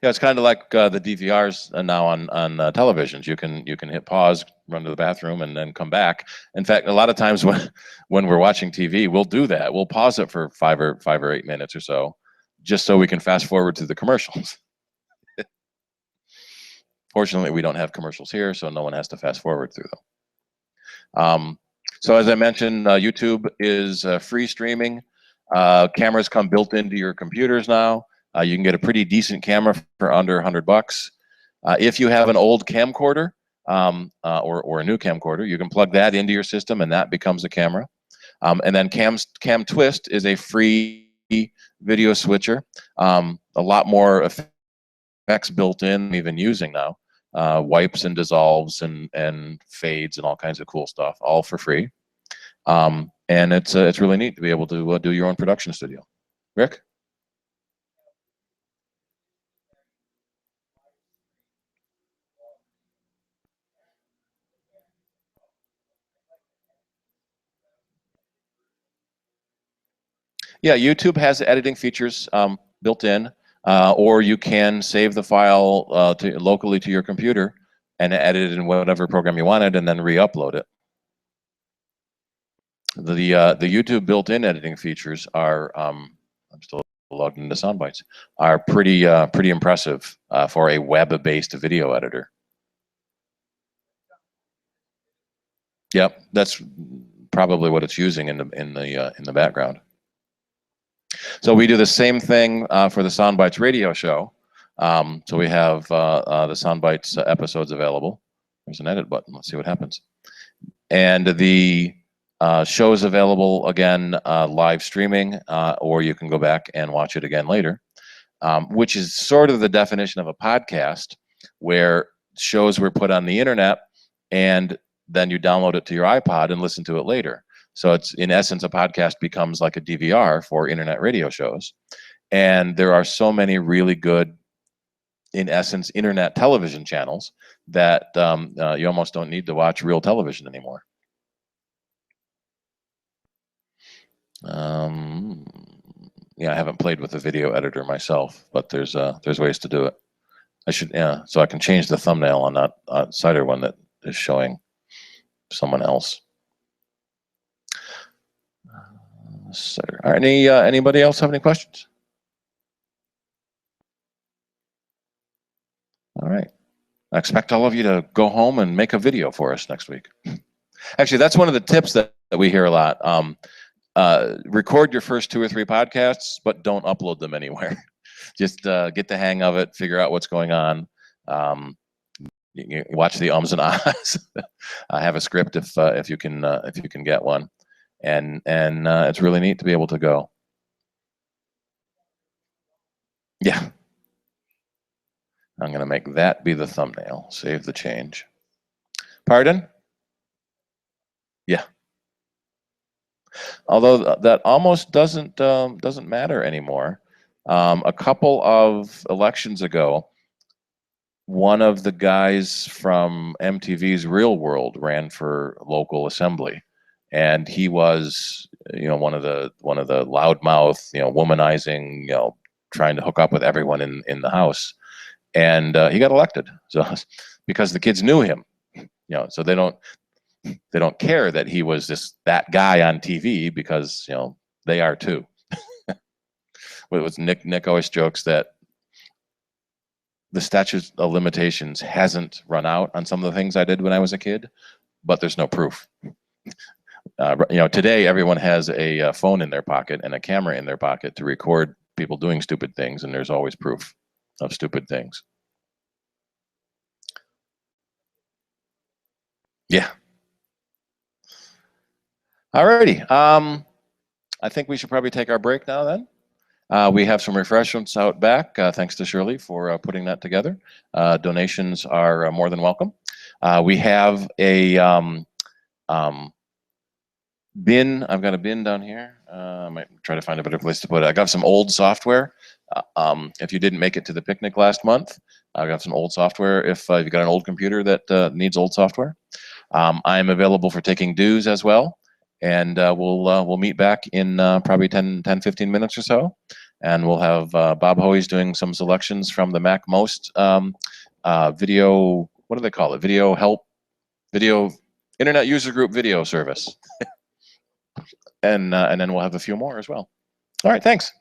Yeah, it's kind of like the DVRs now on televisions. You can hit pause, run to the bathroom, and then come back. In fact, a lot of times when we're watching TV, we'll do that. We'll pause it for 5 or 8 minutes or so, just so we can fast forward to the commercials. Fortunately, we don't have commercials here, so no one has to fast forward through them. So as I mentioned, YouTube is free streaming. Cameras come built into your computers now. You can get a pretty decent camera for under $100. If you have an old camcorder or a new camcorder, you can plug that into your system, and that becomes a camera. And then Cam Twist is a free video switcher. A lot more effects built in, even using now. Wipes and dissolves and fades and all kinds of cool stuff, all for free. And it's really neat to be able to do your own production studio. Rick? Yeah, YouTube has editing features built in, or you can save the file locally to your computer and edit it in whatever program you wanted, and then re-upload it. The YouTube built-in editing features are I'm still logged into Soundbites, are pretty impressive for a web-based video editor. Yep, that's probably what it's using in the background. So we do the same thing for the Soundbites radio show. So we have the Soundbites episodes available. There's an edit button. Let's see what happens. And the show is available again live streaming, or you can go back and watch it again later, which is sort of the definition of a podcast, where shows were put on the internet and then you download it to your iPod and listen to it later. So it's, in essence, a podcast becomes like a DVR for internet radio shows. And there are so many really good, in essence, internet television channels that you almost don't need to watch real television anymore. Yeah, I haven't played with the video editor myself, but there's ways to do it. I should, yeah, so I can change the thumbnail on that Cider one that is showing someone else. Cider. All right, anybody else have any questions? All right. I expect all of you to go home and make a video for us next week. Actually, that's one of the tips that we hear a lot. Record your first 2 or 3 podcasts, but don't upload them anywhere. Just get the hang of it, figure out what's going on. You watch the ums and ahs. I have a script if you can get one, and it's really neat to be able to go. Yeah. I'm going to make that be the thumbnail. Save the change. Pardon? Yeah. Although that almost doesn't matter anymore. A couple of elections ago, one of the guys from MTV's Real World ran for local assembly, and he was, one of the loudmouth, womanizing, trying to hook up with everyone in the house, and he got elected. So because the kids knew him, so they don't care that he was that guy on TV, because they are too. Nick always jokes that the statute of limitations hasn't run out on some of the things I did when I was a kid, but there's no proof. Today everyone has a phone in their pocket and a camera in their pocket to record people doing stupid things, and there's always proof of stupid things. Yeah. Alrighty. I think we should probably take our break now then. We have some refreshments out back. Thanks to Shirley for putting that together. Donations are more than welcome. We have a bin. I've got a bin down here. I might try to find a better place to put it. I got some old software. If you didn't make it to the picnic last month, I've got some old software. If you've got an old computer that needs old software, I'm available for taking dues as well. And we'll meet back in probably 10-15 minutes or so, and we'll have Bob Hoey's doing some selections from the Mac Most video. What do they call it? Video Internet User Group video service, and then we'll have a few more as well. All right, thanks.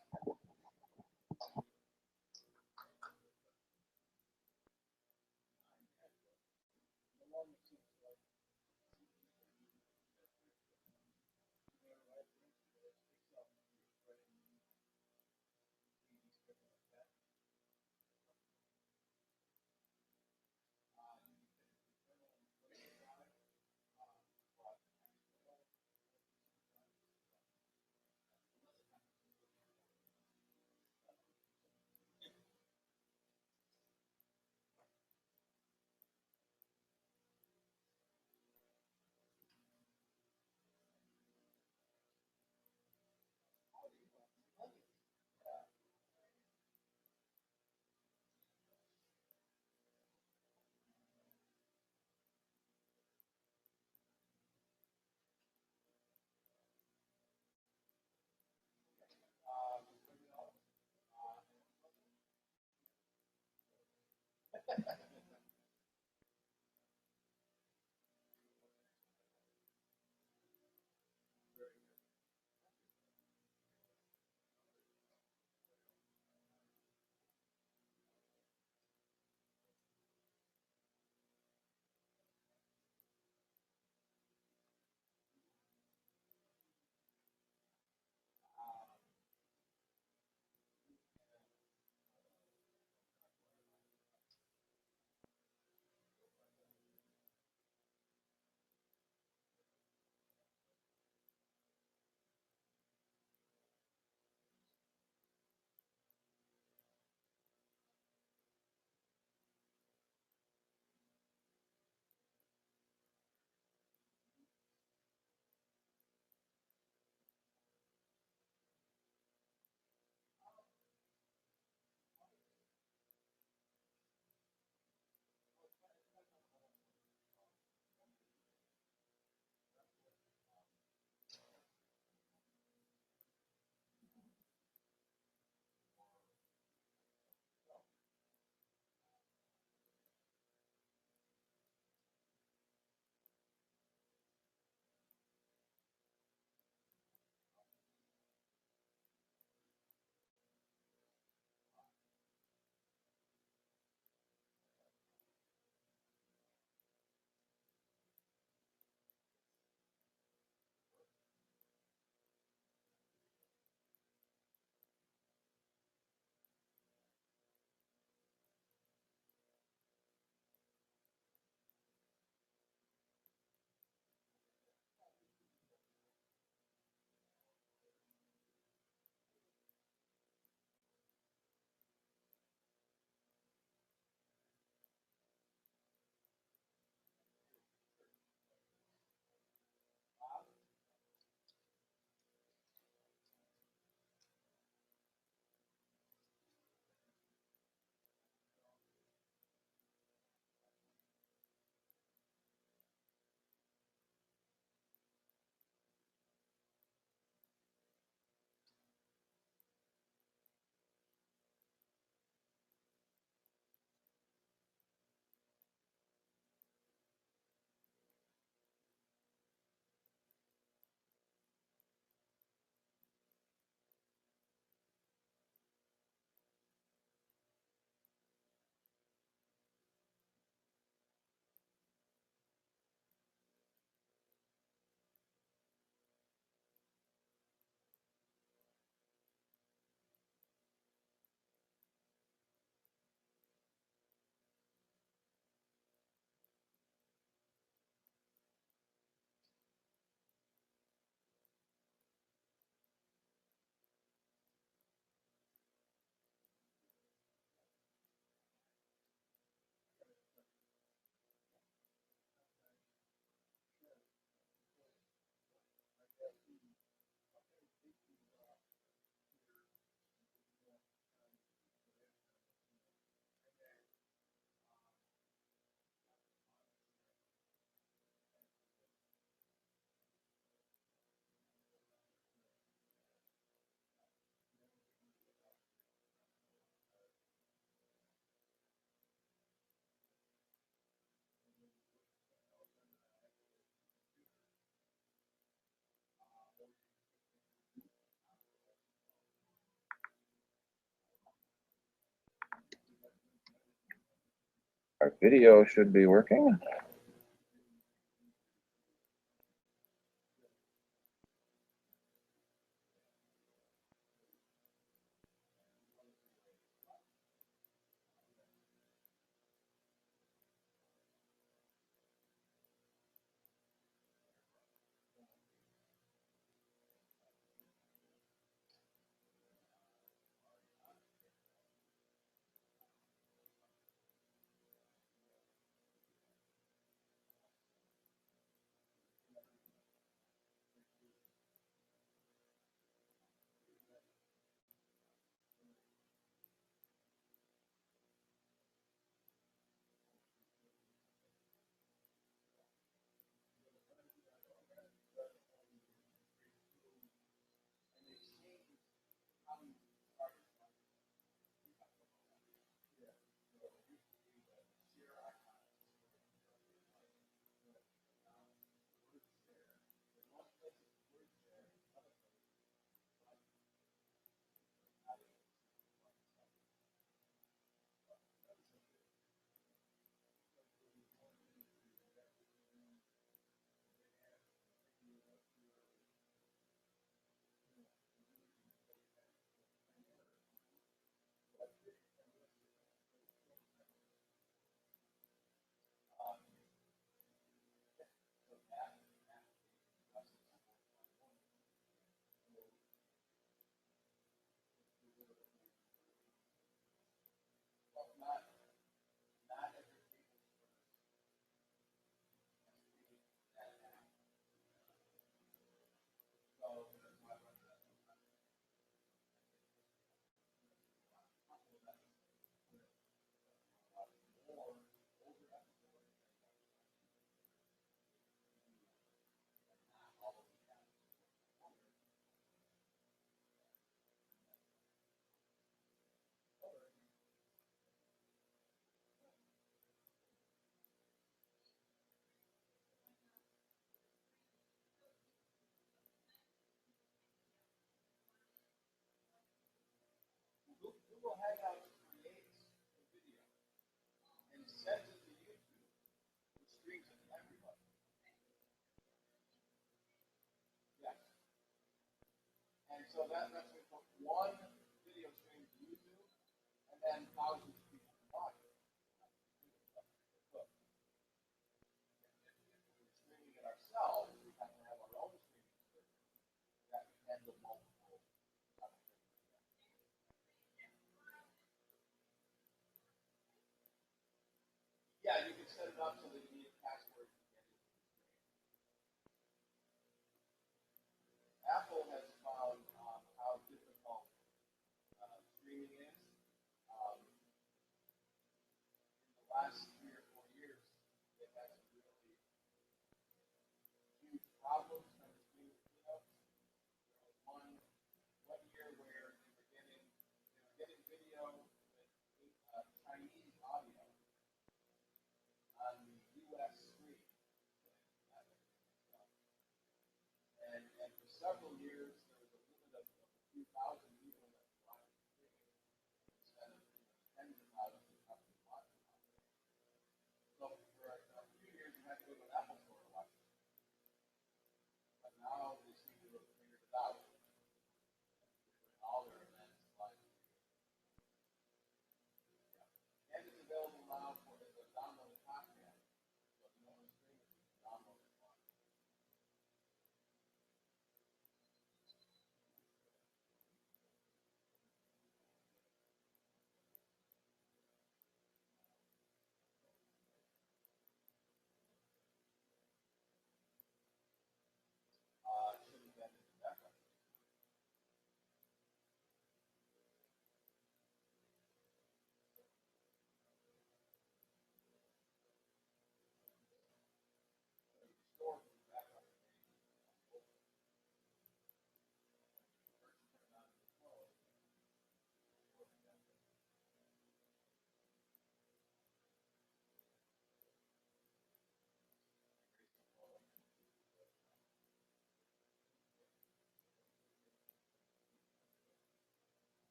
Our video should be working.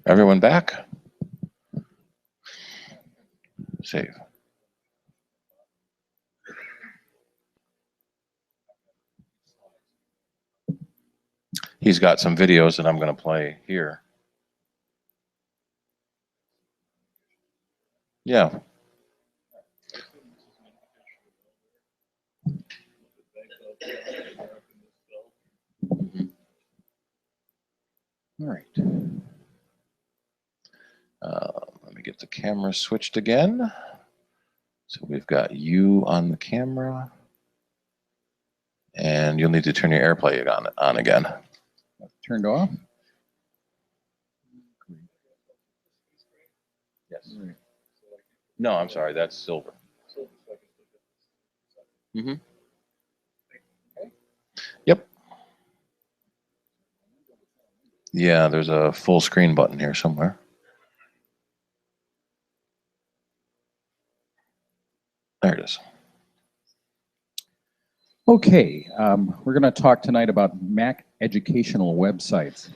Everyone back? Save. He's got some videos that I'm going to play here. Yeah. All right. Let me get the camera switched again. So we've got you on the camera. And you'll need to turn your AirPlay on again. Turned off? Yes. No, I'm sorry. That's silver. Mm-hmm. Yep. Yeah, there's a full screen button here somewhere. There it is. Okay, we're going to talk tonight about Mac educational websites.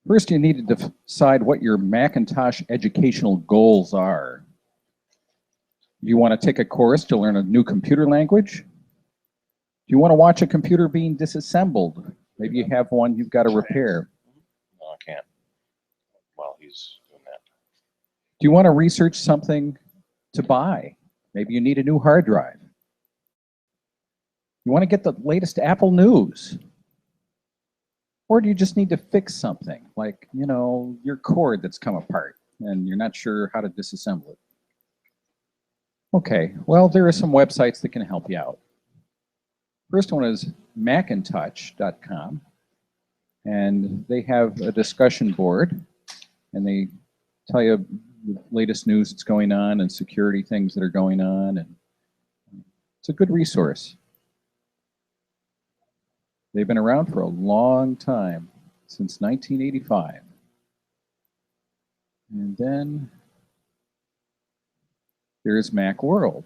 First, you need to decide what your Macintosh educational goals are. Do you want to take a course to learn a new computer language? Do you want to watch a computer being disassembled? Maybe you have one you've got to repair. No, I can't. While he's doing that. Do you want to research something to buy? Maybe you need a new hard drive. You want to get the latest Apple news? Or do you just need to fix something, like, you know, your cord that's come apart and you're not sure how to disassemble it? Okay, well, there are some websites that can help you out. First one is Macintosh.com, and they have a discussion board, and they tell you the latest news that's going on and security things that are going on, and it's a good resource. They've been around for a long time, since 1985. And then there's Macworld.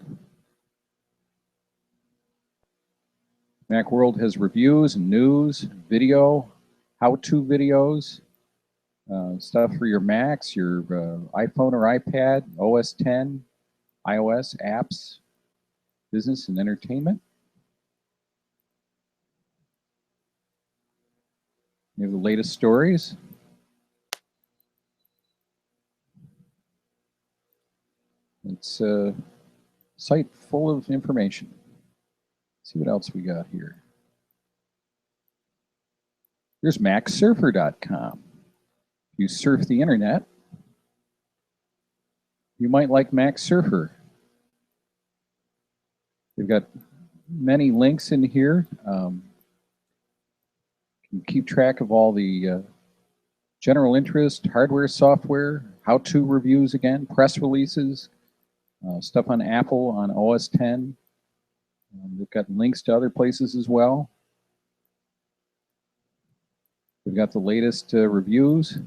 Macworld has reviews and news, video, how-to videos, stuff for your Macs, your iPhone or iPad, OS X, iOS, apps, business and entertainment. You have the latest stories. It's a site full of information. Let's see what else we got here. There's MacSurfer.com. If you surf the internet, you might like MacSurfer. They've got many links in here. You can keep track of all the general interest, hardware, software, how-to reviews again, press releases, Stuff on Apple on OS 10. They've got links to other places as well. We've got the latest reviews.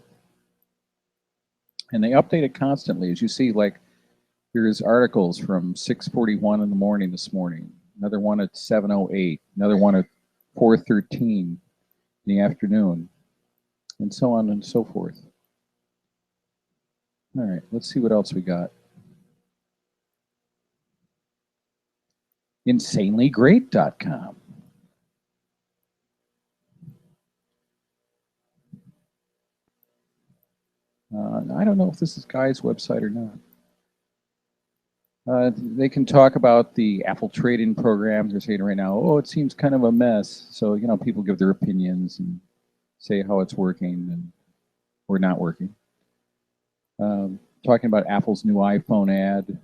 And they update it constantly. As you see, like, here's articles from 6:41 in the morning this morning, another one at 7:08, another one at 4:13 in the afternoon, and so on and so forth. All right, let's see what else we got. InsanelyGreat.com. I don't know if this is Guy's website or not. They can talk about the Apple trade-in program. They're saying right now, oh, it seems kind of a mess. So, you know, people give their opinions and say how it's working and or not working. Talking about Apple's new iPhone ad,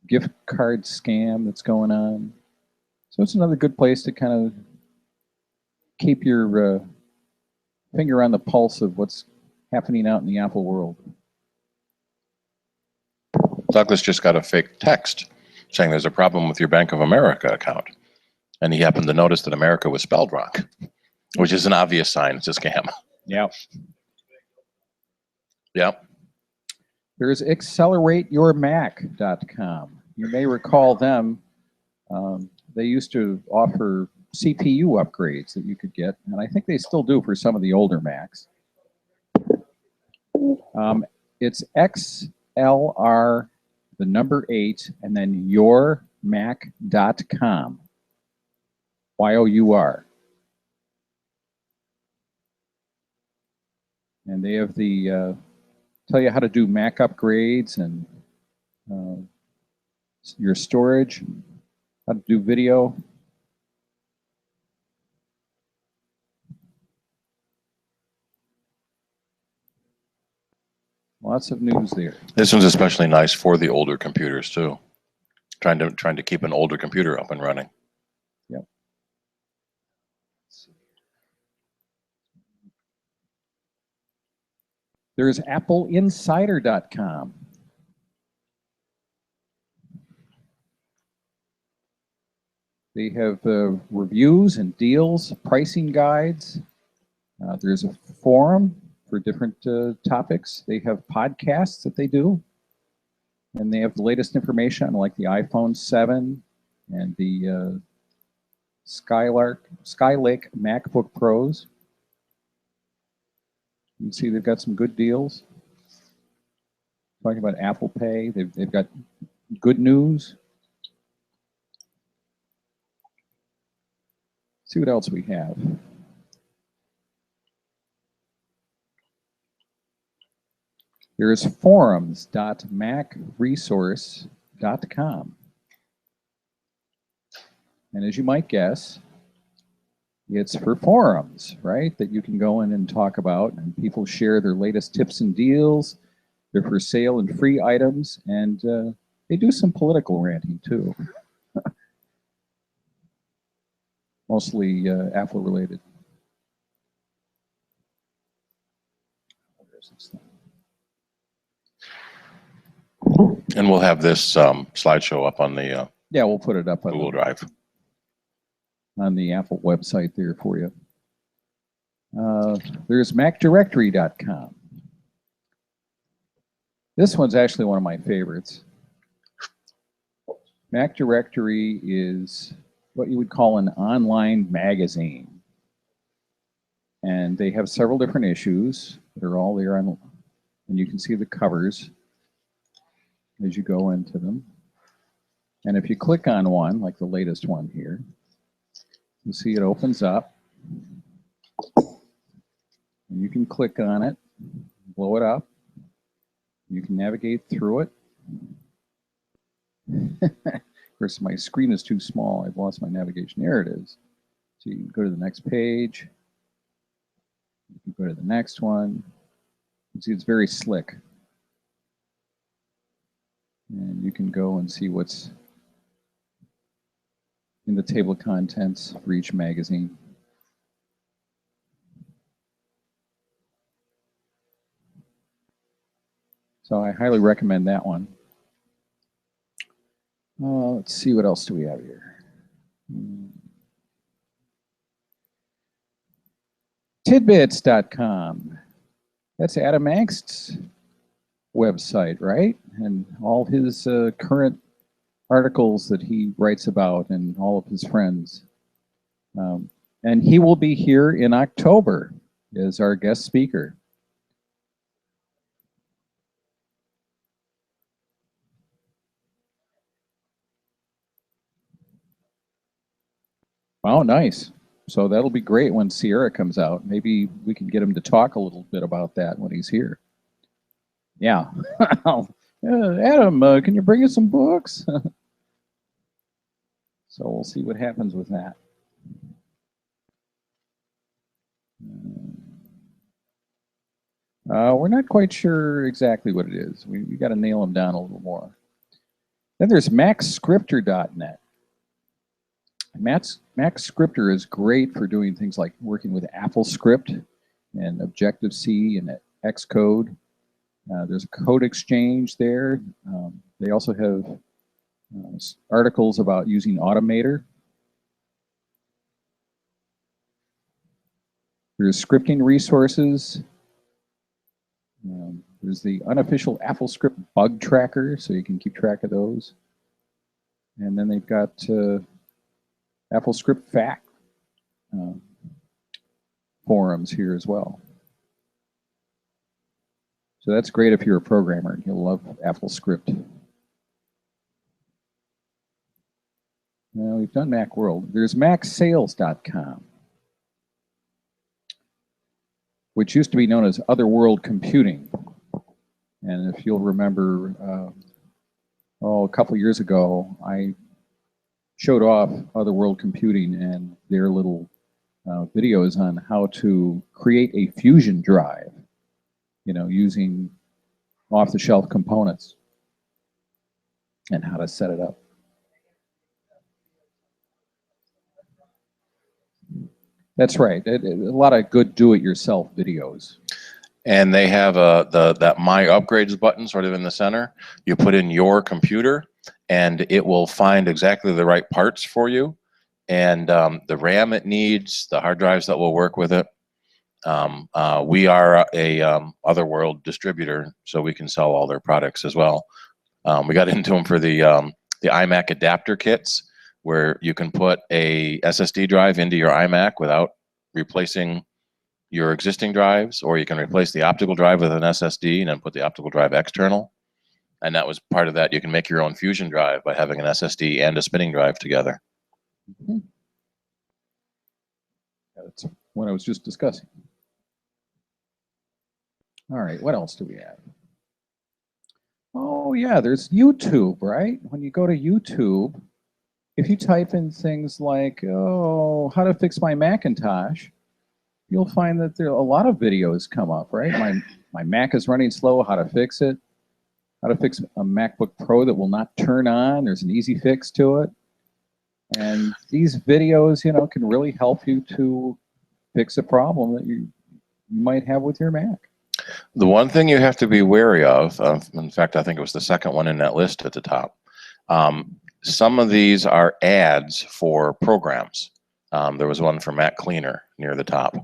gift card scam that's going on. So it's another good place to kind of keep your finger on the pulse of what's happening out in the Apple world. Douglas just got a fake text saying there's a problem with your Bank of America account. And he happened to notice that America was spelled wrong, which is an obvious sign it's a scam. Yeah. Yep. There's AccelerateYourMac.com. You may recall them. They used to offer CPU upgrades that you could get, and I think they still do for some of the older Macs. It's XLR, the number 8, and then yourmac.com. YOUR. And they have the tell you how to do Mac upgrades and your storage, how to do video. Lots of news there. This one's especially nice for the older computers too. Trying to keep an older computer up and running. Yep. There's AppleInsider.com. They have reviews and deals, pricing guides. There's a forum for different topics. They have podcasts that they do. And they have the latest information on like the iPhone 7 and the Skylake MacBook Pros. You can see they've got some good deals. Talking about Apple Pay, they've got good news. See what else we have. There's forums.macresource.com. And as you might guess, it's for forums, right? That you can go in and talk about, and people share their latest tips and deals. They're for sale and free items, and they do some political ranting too. Mostly Apple related. Where's this thing? And we'll have this slideshow up on the Yeah, we'll put it up on Google Drive. On the Apple website there for you. There's MacDirectory.com. This one's actually one of my favorites. MacDirectory is what you would call an online magazine. And they have several different issues that are all there on, and you can see the covers as you go into them. And if you click on one, like the latest one here, you see it opens up. And you can click on it, blow it up. You can navigate through it. Of course, my screen is too small. I've lost my navigation. There it is. So you can go to the next page. You can go to the next one. You see it's very slick. And you can go and see what's in the table of contents for each magazine. So I highly recommend that one. Let's see, what else do we have here? Tidbits.com. That's Adam Angst's website, right? And all his current articles that he writes about and all of his friends. And he will be here in October as our guest speaker. Oh, nice. So that'll be great when Sierra comes out. Maybe we can get him to talk a little bit about that when he's here. Yeah. Adam, can you bring us some books? So we'll see what happens with that. We're not quite sure exactly what it is. We got to nail them down a little more. Then there's MacScriptor.net. MacScriptor is great for doing things like working with AppleScript and Objective-C and Xcode. There's a code exchange there. They also have articles about using Automator. There's scripting resources. There's the unofficial AppleScript bug tracker, so you can keep track of those. And then they've got AppleScript fact forums here as well. So that's great if you're a programmer. You'll love AppleScript. Now we've done Macworld. There's MacSales.com, which used to be known as Otherworld Computing. And if you'll remember, a couple years ago, I showed off Otherworld Computing and their little videos on how to create a fusion drive, using off-the-shelf components and how to set it up. That's right. A lot of good do-it-yourself videos. And they have that My Upgrades button sort of in the center. You put in your computer, and it will find exactly the right parts for you, and the RAM it needs, the hard drives that will work with it. We are a Otherworld distributor, so we can sell all their products as well. We got into them for the iMac adapter kits, where you can put a SSD drive into your iMac without replacing your existing drives, or you can replace the optical drive with an SSD and then put the optical drive external. And that was part of that. You can make your own fusion drive by having an SSD and a spinning drive together. Mm-hmm. That's what I was just discussing. All right, what else do we have? Oh yeah, there's YouTube, right? When you go to YouTube, if you type in things like, how to fix my Macintosh, you'll find that there are a lot of videos come up, right? My Mac is running slow, how to fix it. How to fix a MacBook Pro that will not turn on. There's an easy fix to it. And these videos, can really help you to fix a problem that you might have with your Mac. The one thing you have to be wary of, in fact, I think it was the second one in that list at the top, some of these are ads for programs. There was one for Mac Cleaner near the top.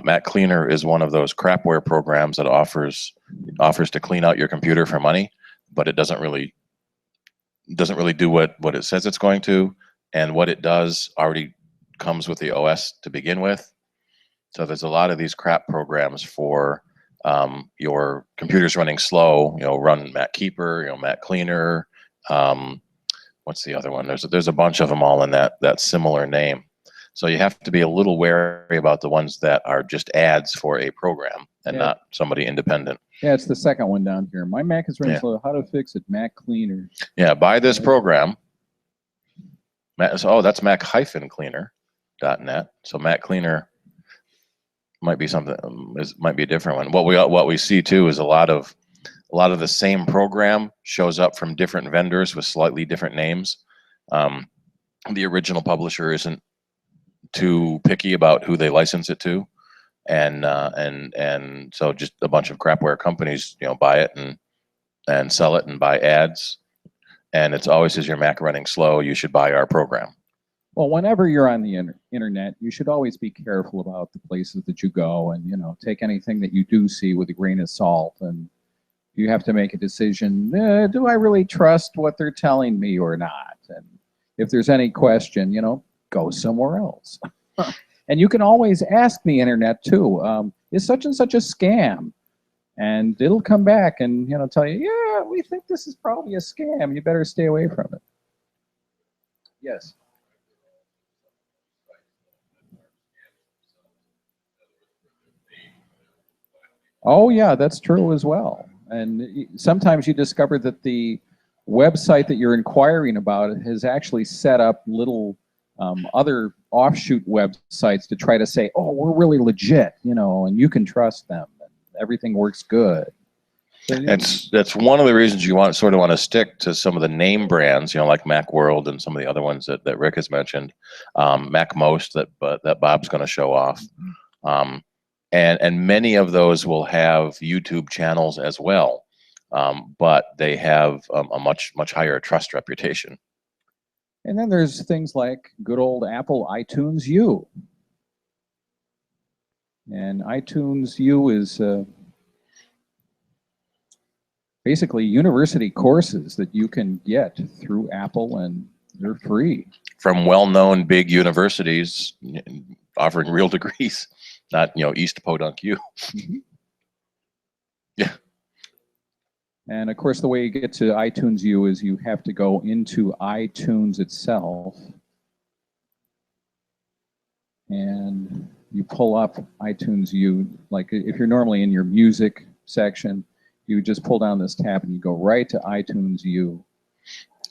Mac Cleaner is one of those crapware programs that offers to clean out your computer for money, but it doesn't really do what it says it's going to, and what it does already comes with the OS to begin with. So there's a lot of these crap programs for your computer's running slow. Run Mac Keeper, Mac Cleaner. What's the other one? There's a bunch of them all in that similar name. So you have to be a little wary about the ones that are just ads for a program and not somebody independent. Yeah, it's the second one down here. My Mac is running slow. How to fix it? Mac Cleaner. Yeah, buy this program. That's Mac-Cleaner.net. So Mac Cleaner might be something. Might be a different one. What we see too is a lot of the same program shows up from different vendors with slightly different names. The original publisher isn't too picky about who they license it to, and so just a bunch of crapware companies buy it and and sell it and buy ads. And it's always, is your Mac running slow? You should buy our program. Well, whenever you're on the internet, you should always be careful about the places that you go, and take anything that you do see with a grain of salt. And you have to make a decision: do I really trust what they're telling me or not? And if there's any question, go somewhere else. And you can always ask the internet too: is such and such a scam? And it'll come back and tell you, yeah, we think this is probably a scam. You better stay away from it. Yes. Oh, yeah, that's true as well. And sometimes you discover that the website that you're inquiring about has actually set up little other offshoot websites to try to say, oh, we're really legit, and you can trust them, and everything works good. So, That's one of the reasons you sort of want to stick to some of the name brands, like Macworld and some of the other ones that Rick has mentioned, MacMost that Bob's going to show off. And many of those will have YouTube channels as well, but they have a much higher trust reputation. And then there's things like good old Apple iTunes U. And iTunes U is basically university courses that you can get through Apple, and they're free. From well-known big universities offering real degrees. Not, East Podunk U. Mm-hmm. Yeah. And of course, the way you get to iTunes U is you have to go into iTunes itself, and you pull up iTunes U. Like if you're normally in your music section, you just pull down this tab and you go right to iTunes U.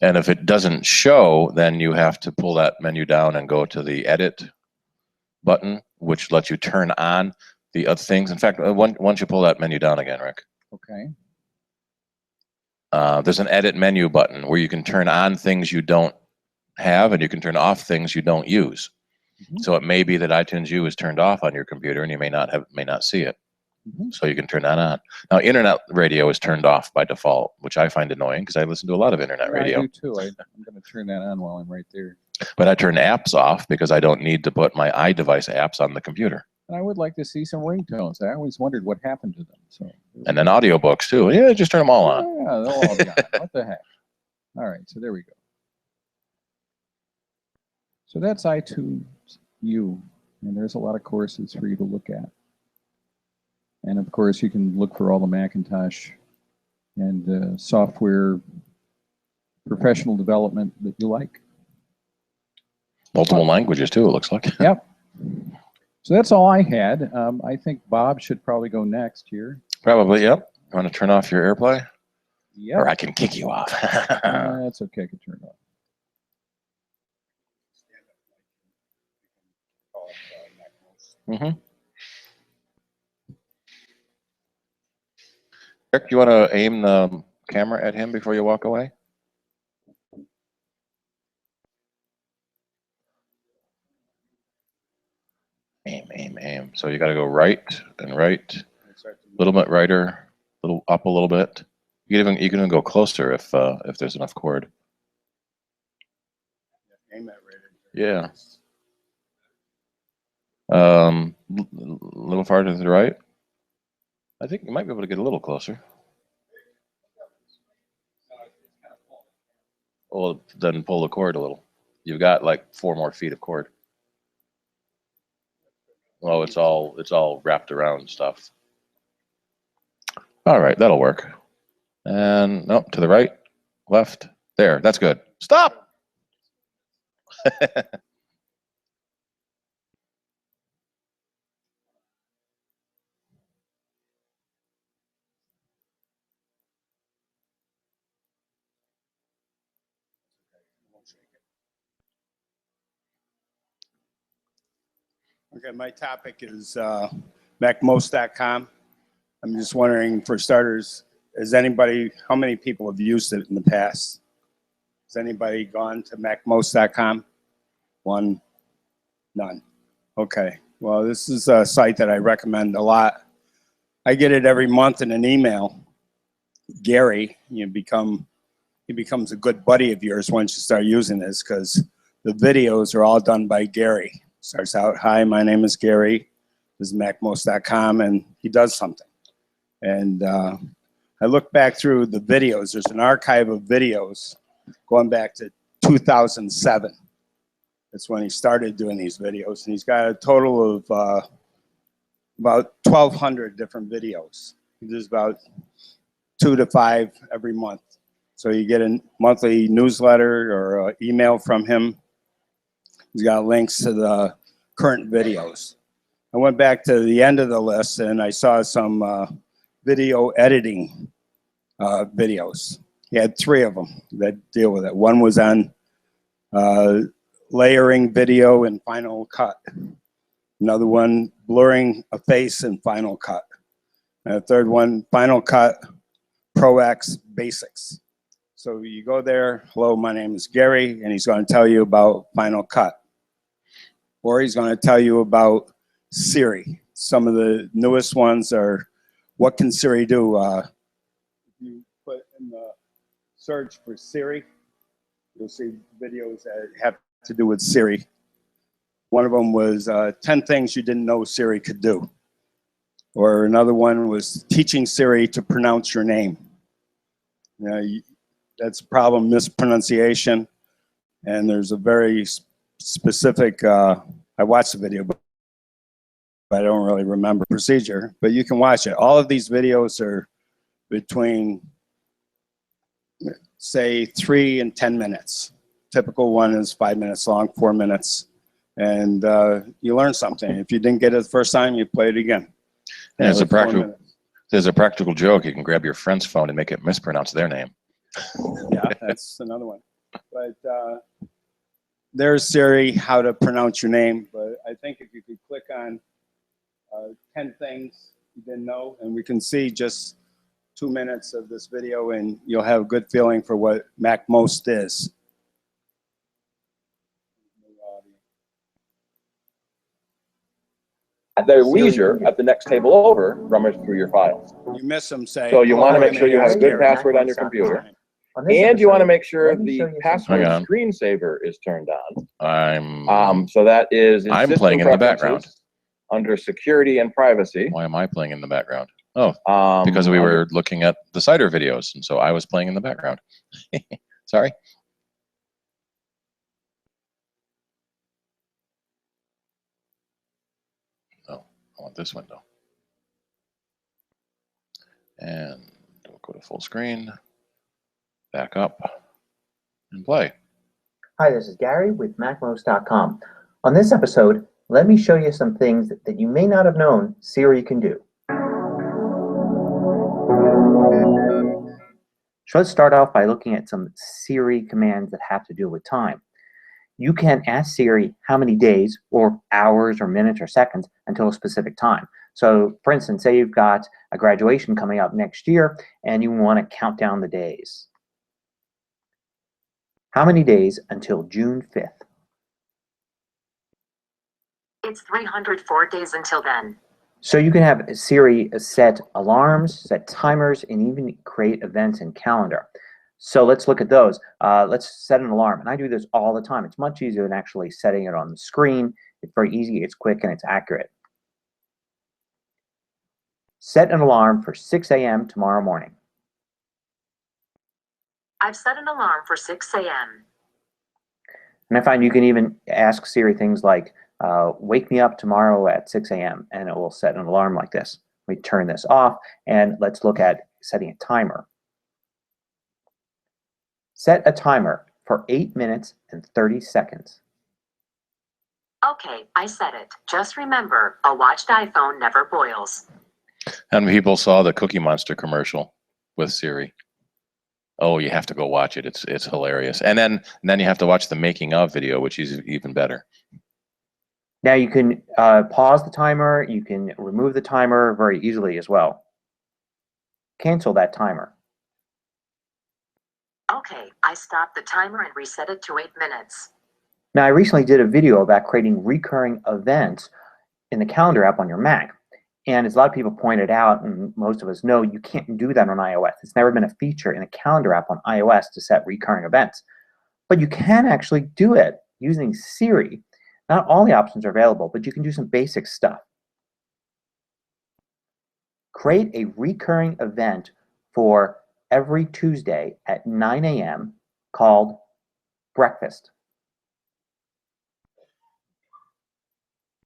And if it doesn't show, then you have to pull that menu down and go to the edit button, which lets you turn on the other things. In fact, once you pull that menu down again, Rick. Okay. There's an edit menu button where you can turn on things you don't have, and you can turn off things you don't use. Mm-hmm. So it may be that iTunes U is turned off on your computer, and you may not see it. Mm-hmm. So you can turn that on. Now, internet radio is turned off by default, which I find annoying because I listen to a lot of internet radio. I do too. I'm going to turn that on while I'm right there. But I turn apps off because I don't need to put my iDevice apps on the computer. And I would like to see some ringtones. I always wondered what happened to them. So. And then audiobooks too. Yeah, just turn them all on. Yeah, they'll all be on. What the heck? All right, so there we go. So that's iTunes U, and there's a lot of courses for you to look at. And of course, you can look for all the Macintosh and software professional development that you like. Multiple languages too, it looks like. Yep. So that's all I had. I think Bob should probably go next here. Probably, yep. You want to turn off your AirPlay? Yep. Or I can kick you off. That's okay, I can turn it off. Mm-hmm. Rick, you want to aim the camera at him before you walk away? Aim. So you got to go right and right, a little bit righter, little up a little bit. You can even go closer if there's enough cord. Aim that right. Yeah. A little farther to the right. I think you might be able to get a little closer. Well, then pull the cord a little. You've got like 4 more feet of cord. Oh, it's all wrapped around stuff. All right, that'll work. And no, to the right, left, there. That's good. Stop. Okay, my topic is MacMost.com. I'm just wondering, for starters, how many people have used it in the past? Has anybody gone to MacMost.com? One? None. Okay, well, this is a site that I recommend a lot. I get it every month in an email, Gary, he becomes a good buddy of yours once you start using this, because the videos are all done by Gary. Starts out, hi, my name is Gary. This is MacMost.com, and he does something. And I look back through the videos. There's an archive of videos going back to 2007. That's when he started doing these videos. And he's got a total of about 1,200 different videos. He does about 2 to 5 every month. So you get a monthly newsletter or an email from him. He's got links to the current videos. I went back to the end of the list and I saw some video editing videos. He had 3 of them that deal with it. One was on layering video in Final Cut. Another one, blurring a face in Final Cut. And a third one, Final Cut Pro X Basics. So you go there, hello, my name is Gary, and he's going to tell you about Final Cut. Or he's going to tell you about Siri. Some of the newest ones are, what can Siri do? If you put in the search for Siri, you'll see videos that have to do with Siri. One of them was 10 things you didn't know Siri could do. Or another one was teaching Siri to pronounce your name. You know, that's a problem, mispronunciation. And there's a very specific, I watched the video, but I don't really remember procedure, but you can watch it. All of these videos are between, say, 3 and 10 minutes. Typical one is 5 minutes long, 4 minutes. And you learn something. If you didn't get it the first time, you play it again. And Like 4 minutes. there's a practical joke. You can grab your friend's phone and make it mispronounce their name. Yeah, that's another one. But there's Siri, how to pronounce your name. But I think if you could click on 10 things you didn't know, and we can see just 2 minutes of this video, and you'll have a good feeling for what MacMost is. At their leisure, at the next table over, rummage through your files. You miss them, say. So you want to "Oh, make sure you have a good Gary." password on your computer. On this And you want to episode, make sure let me show the you password Hang on. screensaver is turned on. I'm So that is in I'm system playing in the preferences, background. under security and privacy. Why am I playing in the background? Oh, because we under- were looking at the cider videos, and so I was playing in the background. Sorry. No, I want this window. And we'll go to full screen, back up, and play. Hi, this is Gary with MacMost.com. On this episode, let me show you some things that you may not have known Siri can do. So let's start off by looking at some Siri commands that have to do with time. You can ask Siri how many days or hours or minutes or seconds until a specific time. So for instance, say you've got a graduation coming up next year and you want to count down the days. How many days until June 5th? It's 304 days until then. So you can have Siri set alarms, set timers, and even create events in calendar. So let's look at those. Let's set an alarm. And I do this all the time. It's much easier than actually setting it on the screen. It's very easy, it's quick, and it's accurate. Set an alarm for 6 a.m. tomorrow morning. I've set an alarm for 6 a.m. And I find you can even ask Siri things like, wake me up tomorrow at 6 a.m. and it will set an alarm like this. We turn this off and let's look at setting a timer. Set a timer for 8 minutes and 30 seconds. Okay, I set it. Just remember, a watched iPhone never boils. And people saw the Cookie Monster commercial with Siri. Oh, you have to go watch it. It's hilarious. And then you have to watch the making of video, which is even better. Now you can pause the timer, you can remove the timer very easily as well. Cancel that timer. Okay, I stopped the timer and reset it to 8 minutes. Now I recently did a video about creating recurring events in the calendar app on your Mac. And as a lot of people pointed out, and most of us know, you can't do that on iOS. It's never been a feature in a calendar app on iOS to set recurring events. But you can actually do it using Siri. Not all the options are available, but you can do some basic stuff. Create a recurring event for every Tuesday at 9 a.m. called breakfast.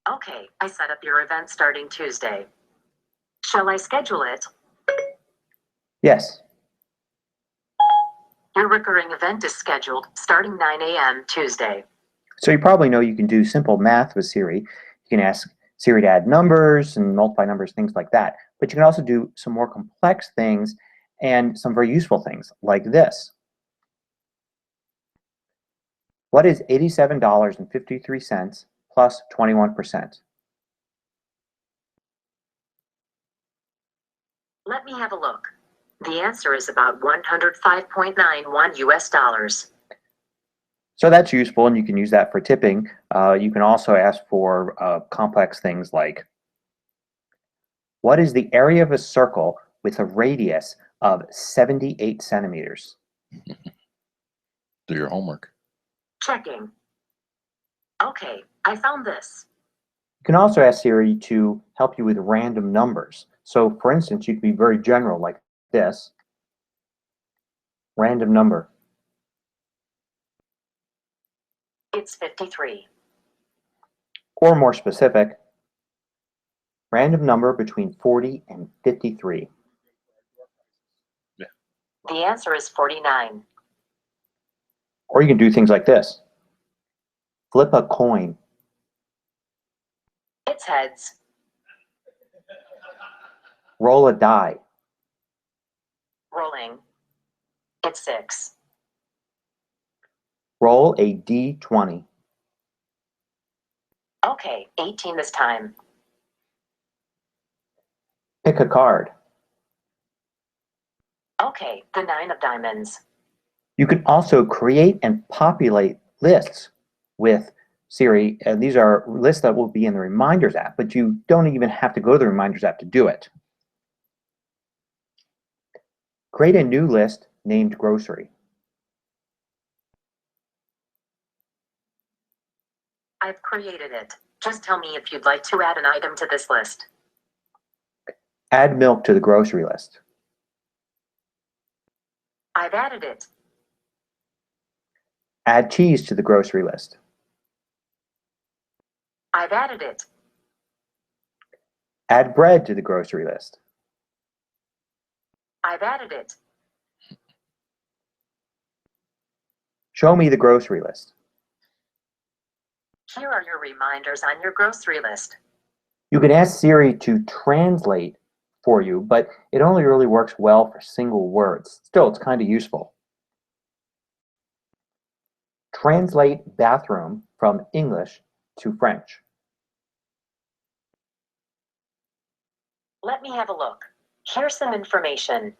Okay, I set up your event starting Tuesday. Shall I schedule it? Yes. Your recurring event is scheduled starting 9 a.m. Tuesday. So you probably know you can do simple math with Siri. You can ask Siri to add numbers and multiply numbers, things like that. But you can also do some more complex things and some very useful things like this. What is $87.53 plus 21%? Let me have a look. The answer is about 105.91 US dollars. So that's useful, and you can use that for tipping. You can also ask for complex things like, what is the area of a circle with a radius of 78 centimeters? Do your homework. Checking. Okay, I found this. You can also ask Siri to help you with random numbers. So for instance, you could be very general like this. Random number. It's 53. Or more specific, random number between 40 and 53. The answer is 49. Or you can do things like this. Flip a coin. It's heads. Roll a die. Rolling. It's 6. Roll a d20. Okay, 18 this time. Pick a card. Okay, the 9 of diamonds. You can also create and populate lists with Siri. And these are lists that will be in the Reminders app, but you don't even have to go to the Reminders app to do it. Create a new list named grocery. I've created it. Just tell me if you'd like to add an item to this list. Add milk to the grocery list. I've added it. Add cheese to the grocery list. I've added it. Add bread to the grocery list. I've added it. Show me the grocery list. Here are your reminders on your grocery list. You can ask Siri to translate for you, but it only really works well for single words. Still, it's kind of useful. Translate bathroom from English to French. Let me have a look. Here's some information.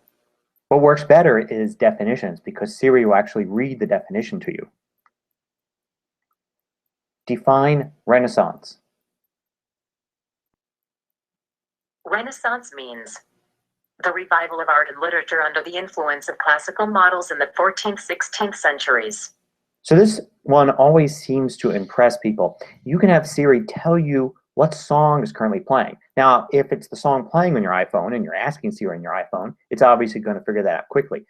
What works better is definitions, because Siri will actually read the definition to you. Define Renaissance. Renaissance means the revival of art and literature under the influence of classical models in the 14th, 16th centuries. So this one always seems to impress people. You can have Siri tell you what song is currently playing. Now, if it's the song playing on your iPhone and you're asking Siri on your iPhone, it's obviously going to figure that out quickly.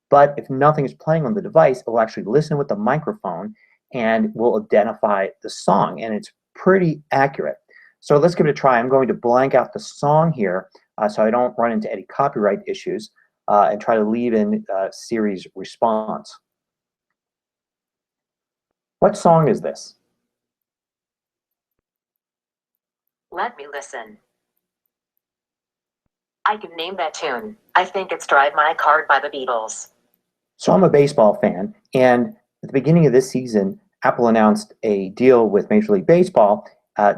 But if nothing is playing on the device, it will actually listen with the microphone and will identify the song, and it's pretty accurate. So let's give it a try. I'm going to blank out the song here so I don't run into any copyright issues and try to leave in Siri's response. What song is this? Let me listen. I can name that tune. I think it's Drive My Car by the Beatles. So I'm a baseball fan, and at the beginning of this season, Apple announced a deal with Major League Baseball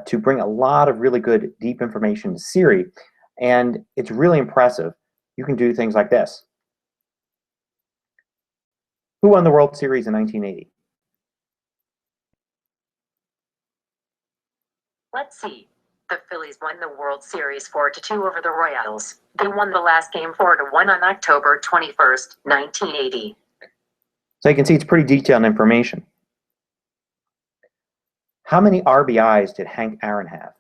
to bring a lot of really good deep information to Siri, and it's really impressive. You can do things like this. Who won the World Series in 1980? Let's see. The Phillies won the World Series 4-2 over the Royals. They won the last game 4-1 on October 21st, 1980. So you can see it's pretty detailed information. How many RBIs did Hank Aaron have?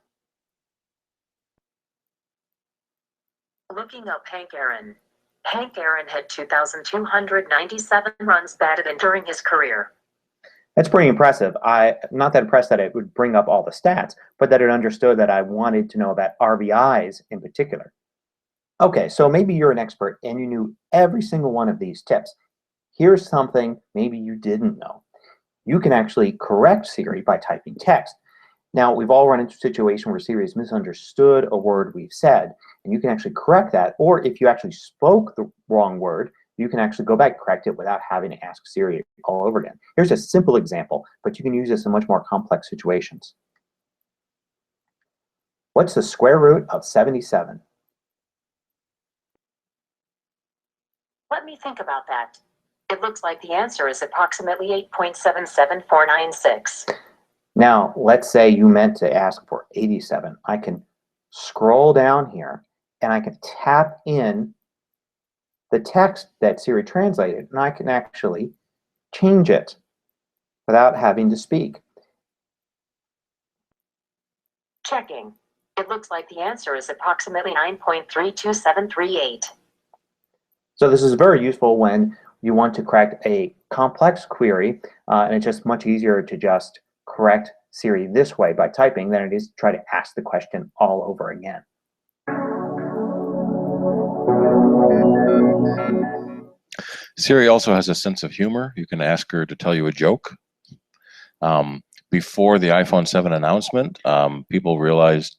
Looking up Hank Aaron. Hank Aaron had 2,297 runs batted in during his career. That's pretty impressive. I'm not that impressed that it would bring up all the stats, but that it understood that I wanted to know about RBIs in particular. Okay, so maybe you're an expert and you knew every single one of these tips. Here's something maybe you didn't know. You can actually correct Siri by typing text. Now, we've all run into a situation where Siri has misunderstood a word we've said, and you can actually correct that. Or if you actually spoke the wrong word, you can actually go back and correct it without having to ask Siri all over again. Here's a simple example, but you can use this in much more complex situations. What's the square root of 77? Let me think about that. It looks like the answer is approximately 8.77496. Now, let's say you meant to ask for 87. I can scroll down here and I can tap in the text that Siri translated, and I can actually change it without having to speak. Checking. It looks like the answer is approximately 9.32738. So this is very useful when you want to correct a complex query, and it's just much easier to just correct Siri this way by typing than it is to try to ask the question all over again. Siri also has a sense of humor. You can ask her to tell you a joke. Before the iPhone 7 announcement, people realized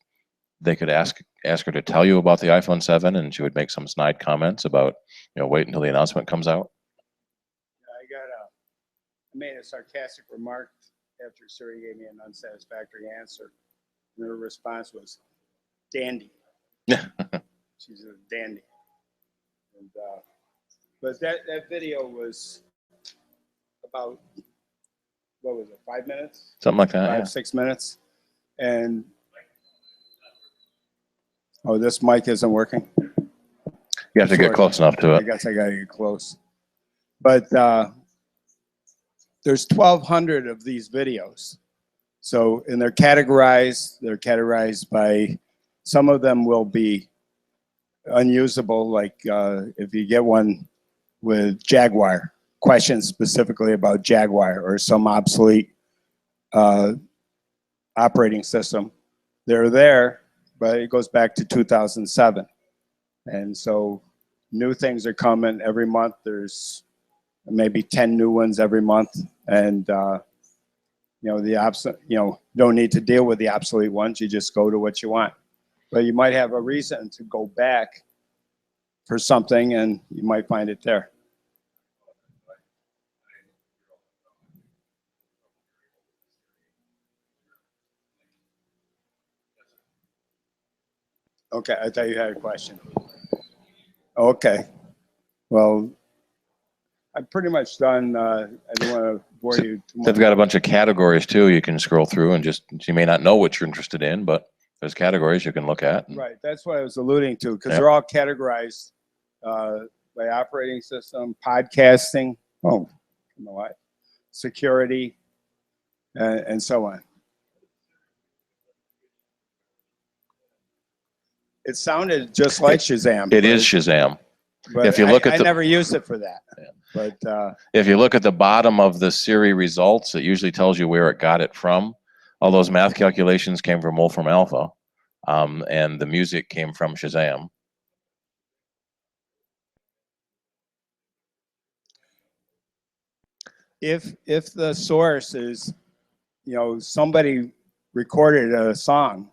they could ask her to tell you about the iPhone 7, and she would make some snide comments about, wait until the announcement comes out. I made a sarcastic remark after Siri gave me an unsatisfactory answer. And her response was, dandy. She's a dandy. And, but that video was about, what was it, 5 minutes? Something like that, 5, yeah. 6 minutes. And, oh, this mic isn't working? You have to get close enough to I it. guess I gotta get close. But there's 1,200 of these videos. So, and they're categorized by, some of them will be unusable, like if you get one with Jaguar, questions specifically about Jaguar or some obsolete operating system. They're there, but it goes back to 2007. And so new things are coming every month. There's maybe 10 new ones every month. And don't need to deal with the obsolete ones. You just go to what you want. But you might have a reason to go back for something, and you might find it there. Okay, I thought you had a question. Okay, well, I'm pretty much done. I don't want to bore you too much. They've got a bunch of categories too. You can scroll through and you may not know what you're interested in, but there's categories you can look at. Right, that's what I was alluding to, because Yep. they're all categorized by operating system, podcasting, security, and so on. It sounded just like Shazam. It is Shazam. But If you look at I the- never used it for that. But If you look at the bottom of the Siri results, it usually tells you where it got it from. All those math calculations came from Wolfram Alpha, and the music came from Shazam. if the source is, somebody recorded a song,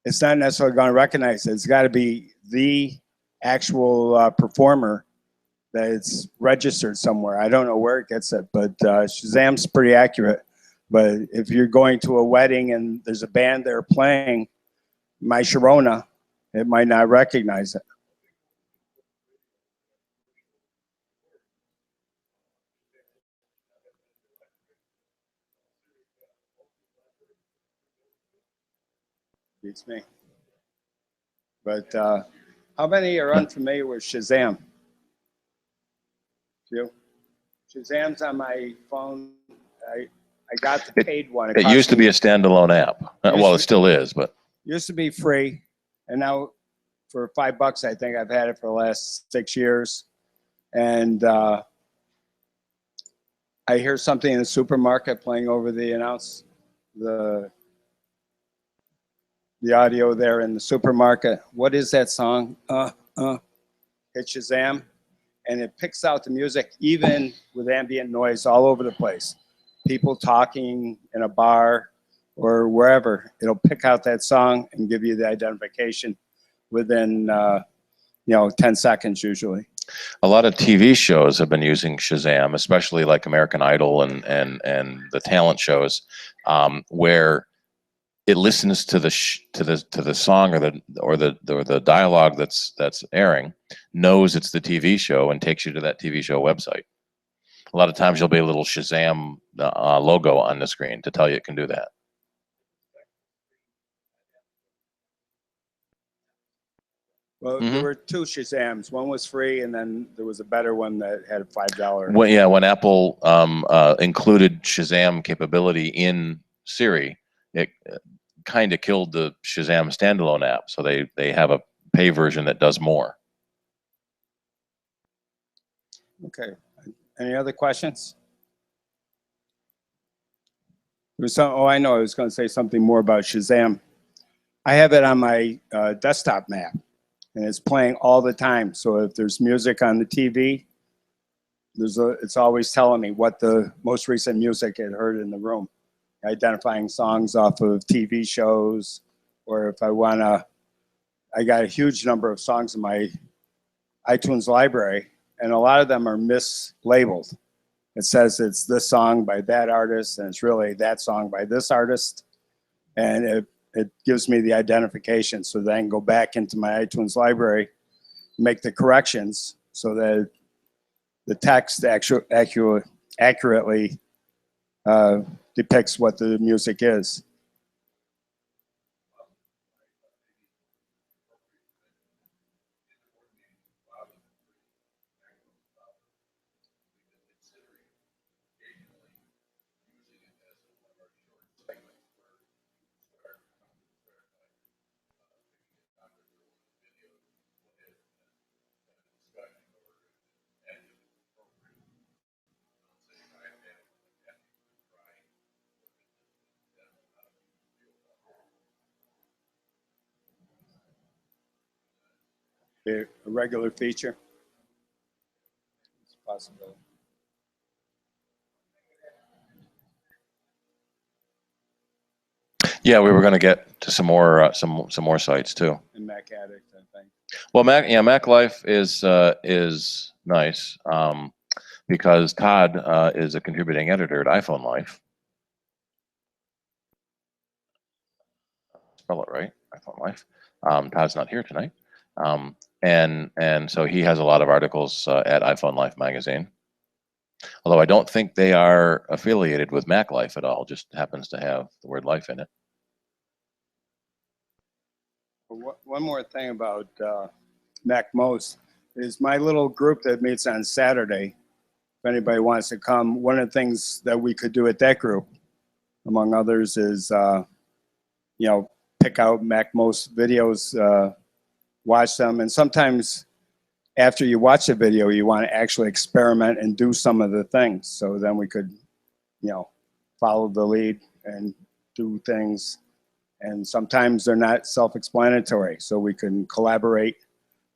it's not necessarily going to recognize it. It's got to be the actual performer that it's registered somewhere. I don't know where it gets it, but Shazam's pretty accurate. But if you're going to a wedding and there's a band there playing My Sharona, it might not recognize it. Beats me. But how many are unfamiliar with Shazam? You? Shazam's on my phone. I got the paid one. It used to be a standalone app. Well, it still is, but Used to be free, and now for $5, I think I've had it for the last 6 years. And I hear something in the supermarket playing over the audio there in the supermarket. What is that song? Hit Shazam, and it picks out the music even with ambient noise all over the place. People talking in a bar or wherever, it'll pick out that song and give you the identification within 10 seconds usually. a lot of TV shows have been using Shazam, especially like American Idol and the talent shows, where it listens to the song or the dialogue that's airing, knows it's the TV show, and takes you to that TV show website. A lot of times you'll be a little Shazam logo on the screen to tell you it can do that. Well, there were two Shazams. One was free, and then there was a better one that had a $5. Well, yeah, when Apple included Shazam capability in Siri, it kind of killed the Shazam standalone app. So they have a pay version that does more. Okay. Any other questions? There was some, I know I was going to say something more about Shazam. I have it on my desktop map, and it's playing all the time. So if there's music on the TV, it's always telling me what the most recent music it heard in the room, identifying songs off of TV shows, or if I want to, I got a huge number of songs in my iTunes library, and a lot of them are mislabeled. It says it's this song by that artist, and it's really that song by this artist. And it gives me the identification, so then I can go back into my iTunes library, make the corrections so that the text accurately depicts what the music is. A regular feature. It's a possibility. Yeah, we were going to get to some more sites too. And Mac Addict, I think. Well, Mac Life is nice because Todd is a contributing editor at iPhone Life. Spell it right, iPhone Life. Todd's not here tonight. And so he has a lot of articles at iPhone Life magazine. Although I don't think they are affiliated with Mac Life at all, just happens to have the word life in it. One more thing about MacMost is my little group that meets on Saturday. If anybody wants to come, one of the things that we could do at that group, among others, is pick out MacMost videos, watch them, and sometimes after you watch a video, you want to actually experiment and do some of the things. So then we could, follow the lead and do things. And sometimes they're not self-explanatory, so we can collaborate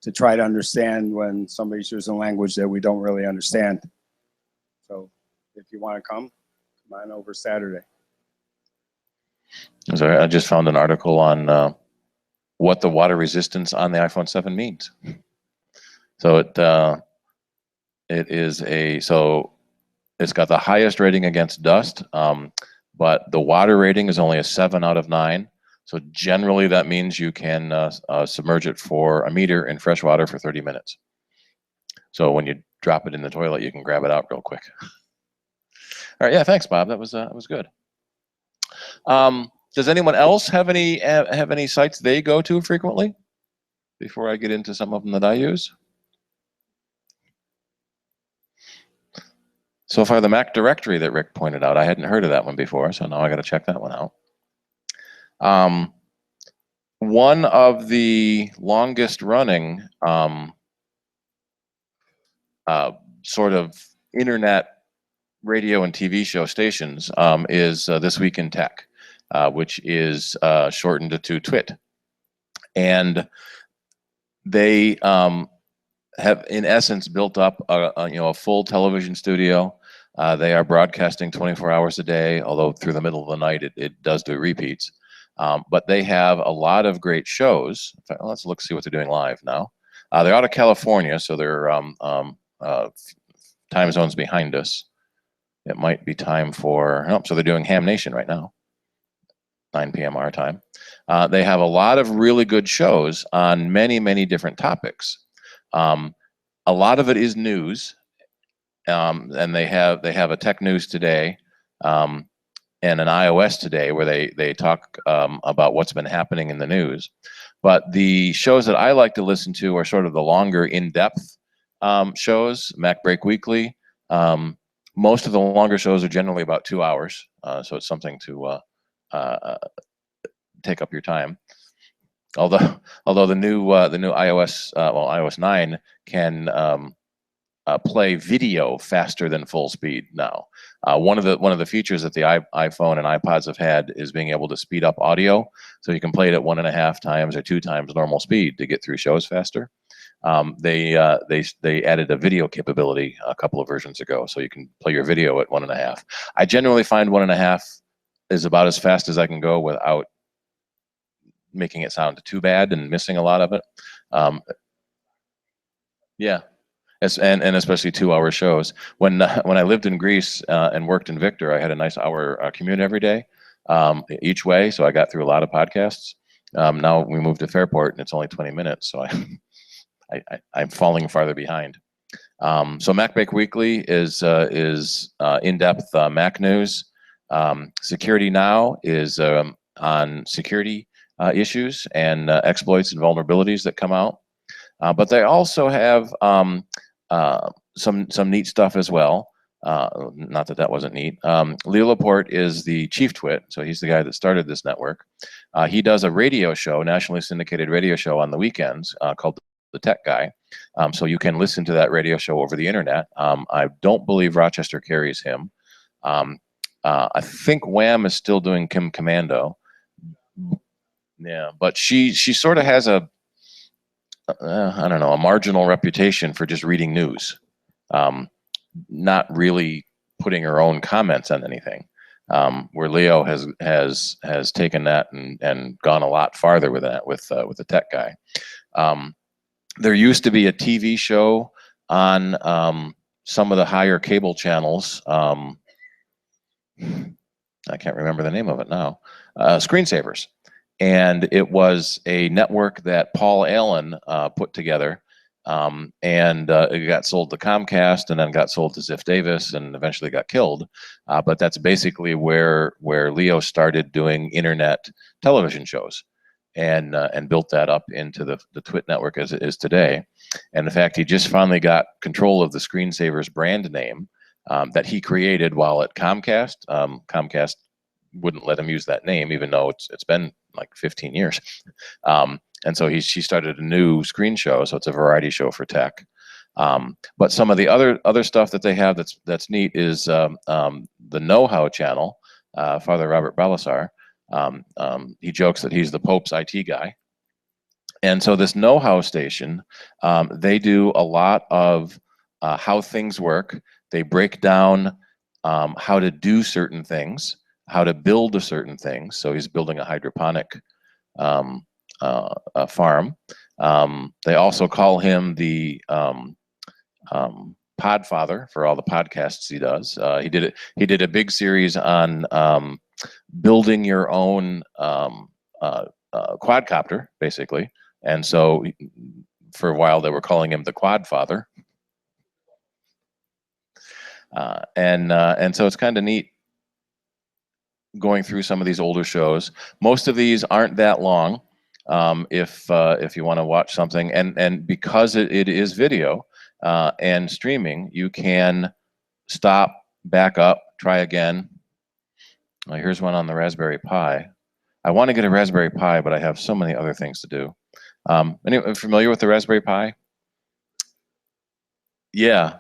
to try to understand when somebody's using language that we don't really understand. So if you want to come on over Saturday. So I just found an article on what the water resistance on the iPhone 7 means. So it's got the highest rating against dust, but the water rating is only a 7 out of 9. So generally that means you can submerge it for a meter in fresh water for 30 minutes. So when you drop it in the toilet, you can grab it out real quick. All right, yeah, thanks, Bob. That was good. Does anyone else have any sites they go to frequently? Before I get into some of them that I use. So far, the Mac directory that Rick pointed out, I hadn't heard of that one before, so now I got to check that one out. One of the longest running sort of internet radio and TV show stations is This Week in Tech, which is shortened to TWIT. And they have, in essence, built up a full television studio. They are broadcasting 24 hours a day, although through the middle of the night it does do repeats. But they have a lot of great shows. In fact, let's look see what they're doing live now. They're out of California, so they're time zones behind us. It might be time for, oh, so they're doing Ham Nation right now, 9 p.m. our time. They have a lot of really good shows on many, many different topics. A lot of it is news, and they have a Tech News Today and an iOS Today where they talk about what's been happening in the news. But the shows that I like to listen to are sort of the longer, in-depth shows. Mac Break Weekly. Most of the longer shows are generally about 2 hours, so it's something to take up your time. Although the new iOS iOS 9 can play video faster than full speed now. One of the features that the iPhone and iPods have had is being able to speed up audio, so you can play it at 1.5 times or 2 times normal speed to get through shows faster. They added a video capability a couple of versions ago, so you can play your video at 1.5. I generally find 1.5 is about as fast as I can go without making it sound too bad and missing a lot of it. Yeah. And especially 2-hour shows. When I lived in Greece and worked in Victor, I had a nice hour commute every day each way, so I got through a lot of podcasts. Now we moved to Fairport and it's only 20 minutes, so I'm falling farther behind. So Mac Break Weekly is in-depth Mac news. Security Now is on security issues and exploits and vulnerabilities that come out. But they also have some neat stuff as well. Not that wasn't neat. Leo Laporte is the chief twit, so he's the guy that started this network. He does a radio show, nationally syndicated radio show on the weekends called The Tech Guy. So you can listen to that radio show over the internet. I don't believe Rochester carries him. I think Wham is still doing Kim Commando. Yeah, but she sort of has a I don't know, a marginal reputation for just reading news, not really putting her own comments on anything. Where Leo has taken that and gone a lot farther with that with the Tech Guy. There used to be a TV show on some of the higher cable channels. I can't remember the name of it now. Screensavers. And it was a network that Paul Allen put together, and it got sold to Comcast, and then got sold to Ziff Davis, and eventually got killed. But that's basically where Leo started doing internet television shows, and built that up into the Twit network as it is today. And in fact, he just finally got control of the Screensavers brand name that he created while at Comcast. Comcast wouldn't let him use that name, even though it's been like 15 years. And so she started a new screen show, so it's a variety show for tech. But some of the other stuff that they have that's neat is the Know-How channel. Father Robert Balasar, he jokes that he's the Pope's IT guy. And so this Know-How station, they do a lot of how things work. They break down how to do certain things, how to build certain things. So he's building a hydroponic farm. They also call him the Podfather for all the podcasts he does. He did a big series on building your own quadcopter, basically. And so for a while they were calling him the Quadfather. And so it's kind of neat going through some of these older shows. Most of these aren't that long. If you want to watch something, and because it is video and streaming, you can stop, back up, try again. Here's one on the Raspberry Pi. I want to get a Raspberry Pi, but I have so many other things to do. Anyone familiar with the Raspberry Pi? Yeah,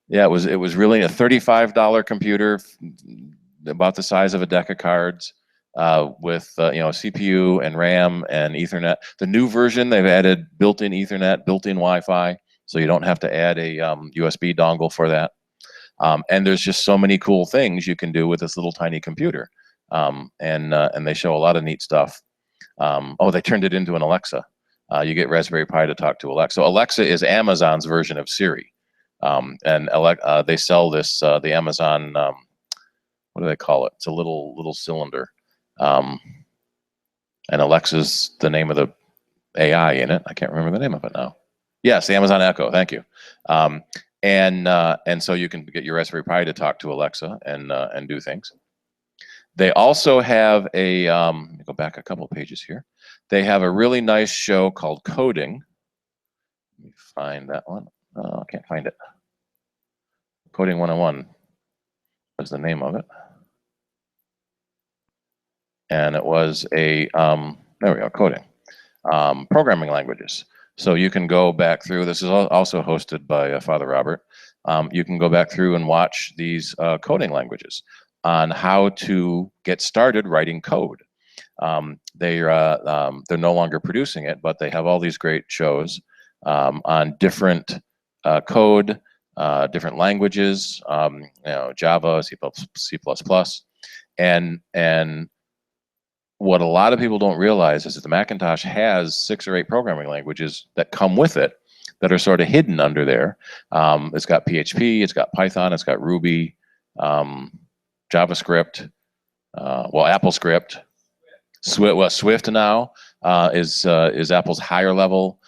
it was really a $35 computer, about the size of a deck of cards, with CPU and RAM and Ethernet. The new version, they've added built-in Ethernet, built-in Wi-Fi, so you don't have to add a USB dongle for that. And there's just so many cool things you can do with this little tiny computer. And they show a lot of neat stuff. Oh, they turned it into an Alexa. You get Raspberry Pi to talk to Alexa. So Alexa is Amazon's version of Siri. And they sell this, the Amazon, what do they call it? It's a little cylinder. And Alexa's the name of the AI in it. I can't remember the name of it now. Yes, the Amazon Echo, thank you. And so you can get your Raspberry Pi to talk to Alexa and do things. They also have a, let me go back a couple pages here. They have a really nice show called Coding. Let me find that one. Oh, I can't find it. Coding 101 was the name of it. And it was a, there we go, coding. Programming languages. So you can go back through, this is also hosted by Father Robert. You can go back through and watch these coding languages on how to get started writing code. They're no longer producing it, but they have all these great shows on different code, different languages, Java, C++. And what a lot of people don't realize is that the Macintosh has 6 or 8 programming languages that come with it that are sort of hidden under there. It's got PHP, it's got Python, it's got Ruby, JavaScript, AppleScript. Swift now is Apple's higher level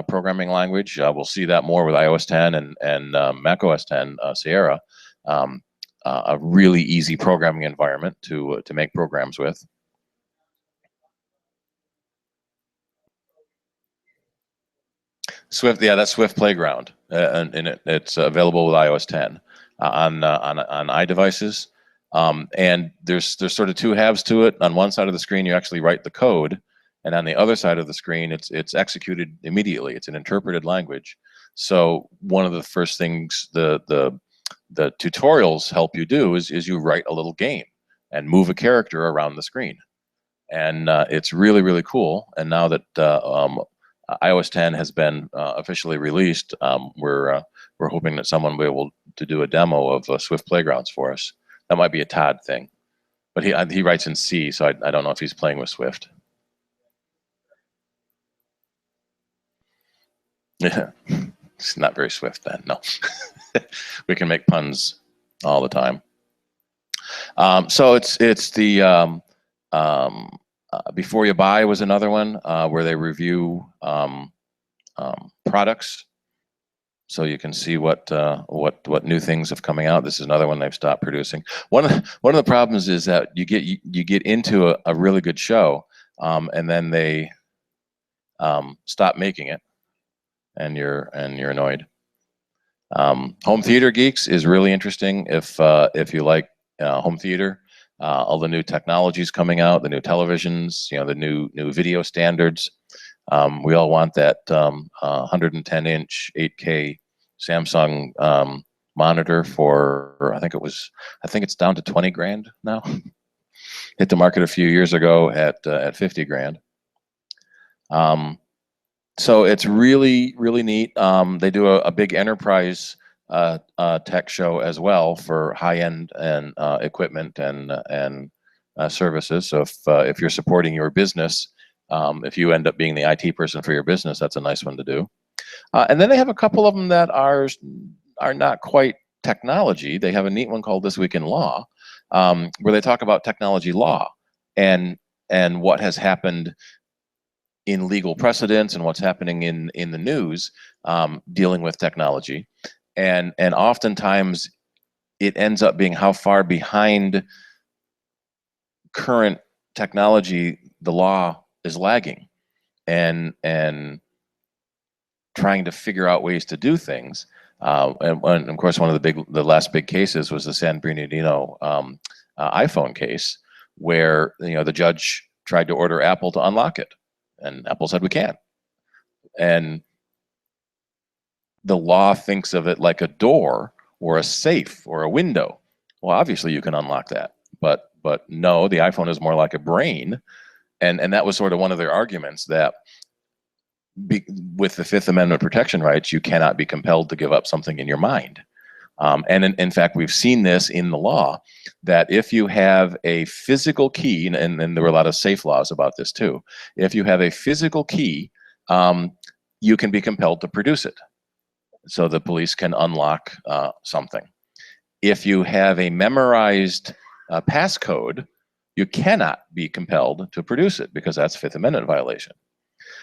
programming language. We'll see that more with iOS 10 and macOS 10 Sierra. A really easy programming environment to make programs with. Swift, yeah, that's Swift Playground, and it's available with iOS 10 on iDevices. And there's sort of 2 halves to it. On one side of the screen, you actually write the code, and on the other side of the screen, it's executed immediately. It's an interpreted language. So one of the first things the tutorials help you do is you write a little game and move a character around the screen, and it's really, really cool. And now that iOS 10 has been officially released, we're hoping that someone will be able to do a demo of Swift Playgrounds for us. That might be a Todd thing, but he writes in C, so I don't know if he's playing with Swift. Yeah, it's not very Swift then. No, we can make puns all the time. So it's the Before You Buy was another one where they review products, so you can see what new things have coming out. This is another one they've stopped producing. One of the problems is that you get into a really good show, and then they stop making it, and you're annoyed. Home Theater Geeks is really interesting if you like home theater. All the new technologies coming out, the new televisions, the new video standards. We all want that 110-inch 8K Samsung monitor for I think it's down to 20 grand now. Hit the market a few years ago at 50 grand. So it's really, really neat. They do a big enterprise tech show as well for high-end and equipment and services. So if you're supporting your business, if you end up being the IT person for your business, that's a nice one to do. And then they have a couple of them that are not quite technology. They have a neat one called This Week in Law, where they talk about technology law and what has happened in legal precedents and what's happening in the news dealing with technology. And oftentimes it ends up being how far behind current technology, the law is lagging, and trying to figure out ways to do things. And of course, one of the last big cases was the San Bernardino iPhone case, where the judge tried to order Apple to unlock it, and Apple said we can't. And the law thinks of it like a door or a safe or a window. Well, obviously you can unlock that, but no, the iPhone is more like a brain, and that was sort of one of their arguments, that with the Fifth Amendment protection rights, you cannot be compelled to give up something in your mind. And in fact, we've seen this in the law, that if you have a physical key, and there were a lot of safe laws about this too, if you have a physical key, you can be compelled to produce it, so the police can unlock something. If you have a memorized passcode, you cannot be compelled to produce it, because that's Fifth Amendment violation.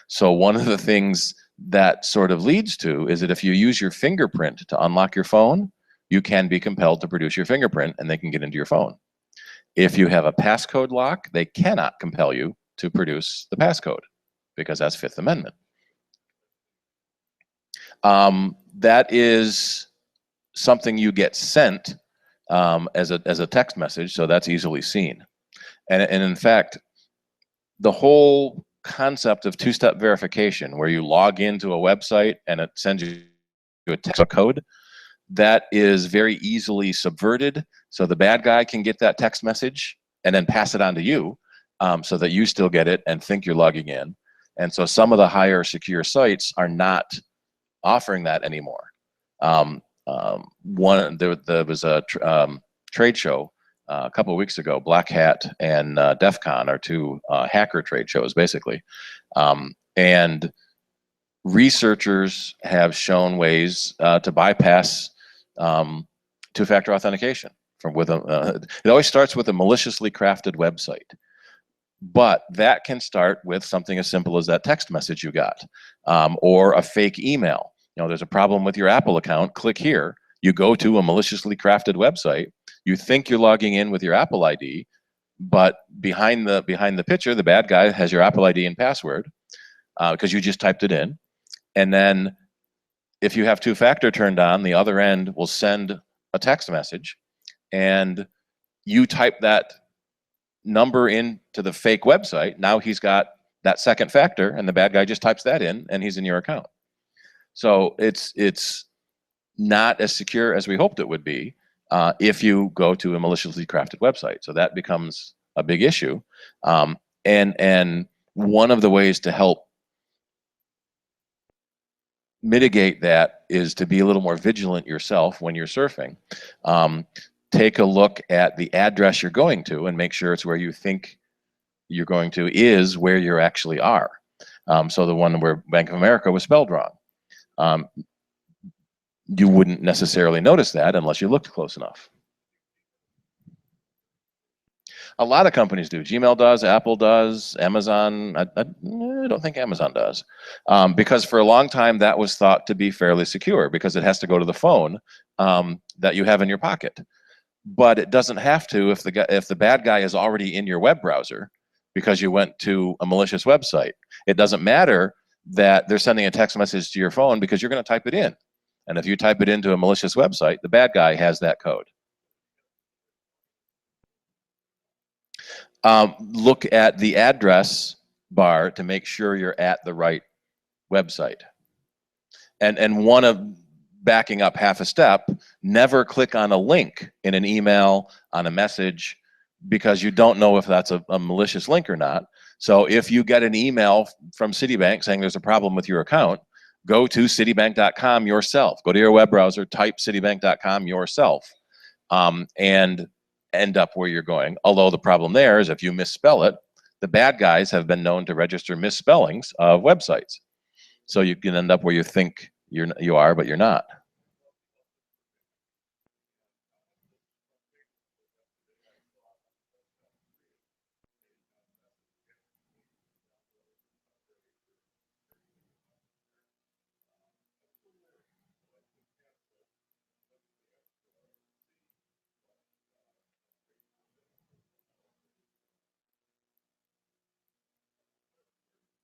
So one of the things that sort of leads to is that if you use your fingerprint to unlock your phone, you can be compelled to produce your fingerprint and they can get into your phone. If you have a passcode lock, they cannot compel you to produce the passcode, because that's Fifth Amendment. That is something you get sent as a text message, so that's easily seen. And in fact, the whole concept of two-step verification, where you log into a website and it sends you a text code, that is very easily subverted. So the bad guy can get that text message and then pass it on to you, so that you still get it and think you're logging in. And so some of the higher secure sites are not offering that anymore. There was a trade show a couple of weeks ago. Black Hat and DEF CON are two hacker trade shows, basically. And researchers have shown ways to bypass two-factor authentication. It always starts with a maliciously crafted website. But that can start with something as simple as that text message you got, or a fake email. There's a problem with your Apple account, click here. You go to a maliciously crafted website, you think you're logging in with your Apple ID, but behind the picture, the bad guy has your Apple ID and password, because you just typed it in. And then if you have two-factor turned on, the other end will send a text message, and you type that number into the fake website. Now he's got that second factor, and the bad guy just types that in, and he's in your account. So it's not as secure as we hoped it would be if you go to a maliciously crafted website. So that becomes a big issue. And one of the ways to help mitigate that is to be a little more vigilant yourself when you're surfing. Take a look at the address you're going to and make sure it's where you think you're going to is where you actually are. So the one where Bank of America was spelled wrong. You wouldn't necessarily notice that unless you looked close enough. A lot of companies do. Gmail does, Apple does, Amazon. I don't think Amazon does. Because for a long time that was thought to be fairly secure, because it has to go to the phone that you have in your pocket. But it doesn't have to if the bad guy is already in your web browser because you went to a malicious website. It doesn't matter that they're sending a text message to your phone, because you're going to type it in. And if you type it into a malicious website, the bad guy has that code. Look at the address bar to make sure you're at the right website. And one of backing up half a step, never click on a link in an email, on a message, because you don't know if that's a malicious link or not. So if you get an email from Citibank saying there's a problem with your account, go to citibank.com yourself. Go to your web browser, type citibank.com yourself, and end up where you're going. Although the problem there is if you misspell it, the bad guys have been known to register misspellings of websites. So you can end up where you think you are, but you're not.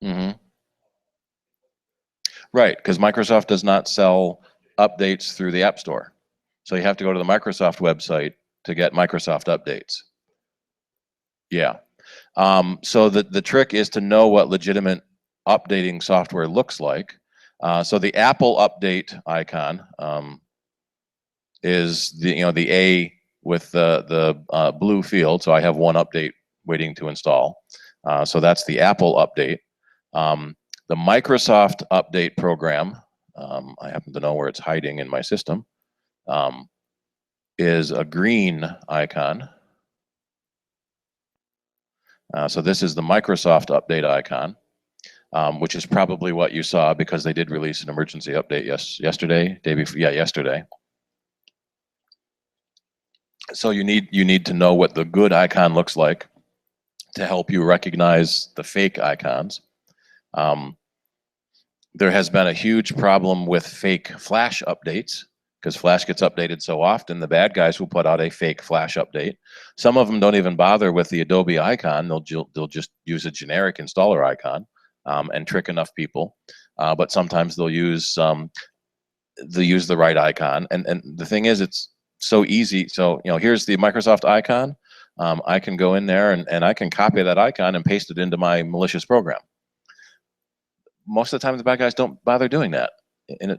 Mm-hmm. Right, because Microsoft does not sell updates through the App Store. So you have to go to the Microsoft website to get Microsoft updates. Yeah. So the trick is to know what legitimate updating software looks like. So the Apple update icon is the A with the blue field. So I have one update waiting to install. So that's the Apple update. The Microsoft update program, I happen to know where it's hiding in my system, is a green icon. So this is the Microsoft update icon, which is probably what you saw because they did release an emergency update yesterday, day before, yeah, yesterday. So you need to know what the good icon looks like to help you recognize the fake icons. There has been a huge problem with fake Flash updates because Flash gets updated so often. The bad guys will put out a fake Flash update. Some of them don't even bother with the Adobe icon. They'll just use a generic installer icon and trick enough people. But sometimes they'll use the right icon. And the thing is, it's so easy. So here's the Microsoft icon. I can go in there and I can copy that icon and paste it into my malicious program. Most of the time, the bad guys don't bother doing that, and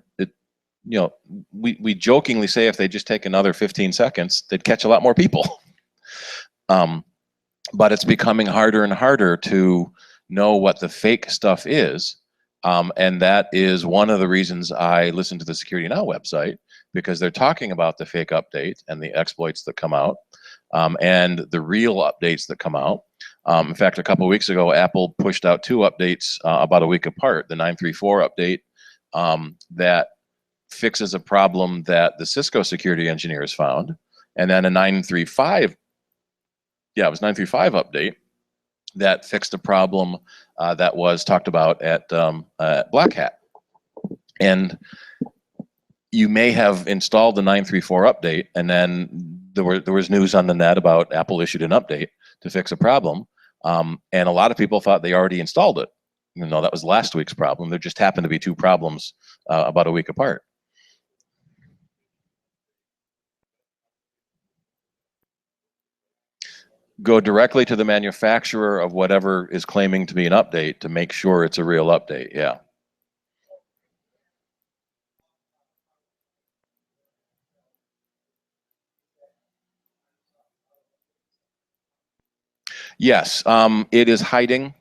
we jokingly say if they just take another 15 seconds, they'd catch a lot more people. But it's becoming harder and harder to know what the fake stuff is, and that is one of the reasons I listen to the Security Now website, because they're talking about the fake update and the exploits that come out, and the real updates that come out. In fact, a couple of weeks ago, Apple pushed out 2 updates about a week apart. The 934 update that fixes a problem that the Cisco security engineers found, and then a 935, yeah, it was 935 update that fixed a problem that was talked about at Black Hat. And you may have installed the 934 update, and then there was news on the net about Apple issued an update to fix a problem, and a lot of people thought they already installed it. That was last week's problem. There just happened to be 2 problems about a week apart. Go directly to the manufacturer of whatever is claiming to be an update to make sure it's a real update. Yeah. Yes, it is hiding,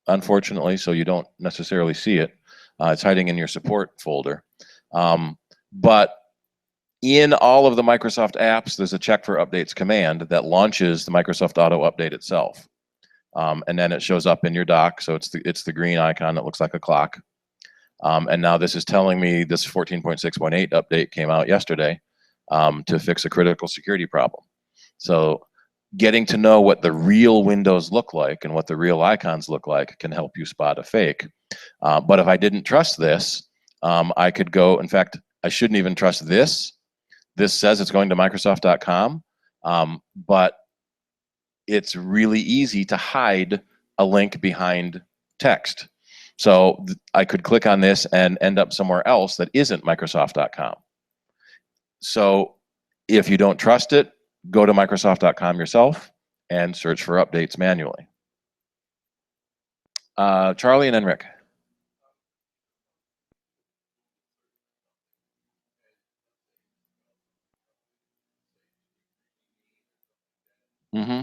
unfortunately, so you don't necessarily see it. It's hiding in your support folder. But in all of the Microsoft apps, there's a check for updates command that launches the Microsoft Auto Update itself. And then it shows up in your dock, so it's the green icon that looks like a clock. And now this is telling me this 14.6.8 update came out yesterday to fix a critical security problem. So getting to know what the real windows look like and what the real icons look like can help you spot a fake. But if I didn't trust this, I could go, in fact, I shouldn't even trust this. This says it's going to Microsoft.com, but it's really easy to hide a link behind text. So I could click on this and end up somewhere else that isn't Microsoft.com. So if you don't trust it, go to Microsoft.com yourself and search for updates manually. Charlie and then Rick. Mm-hmm.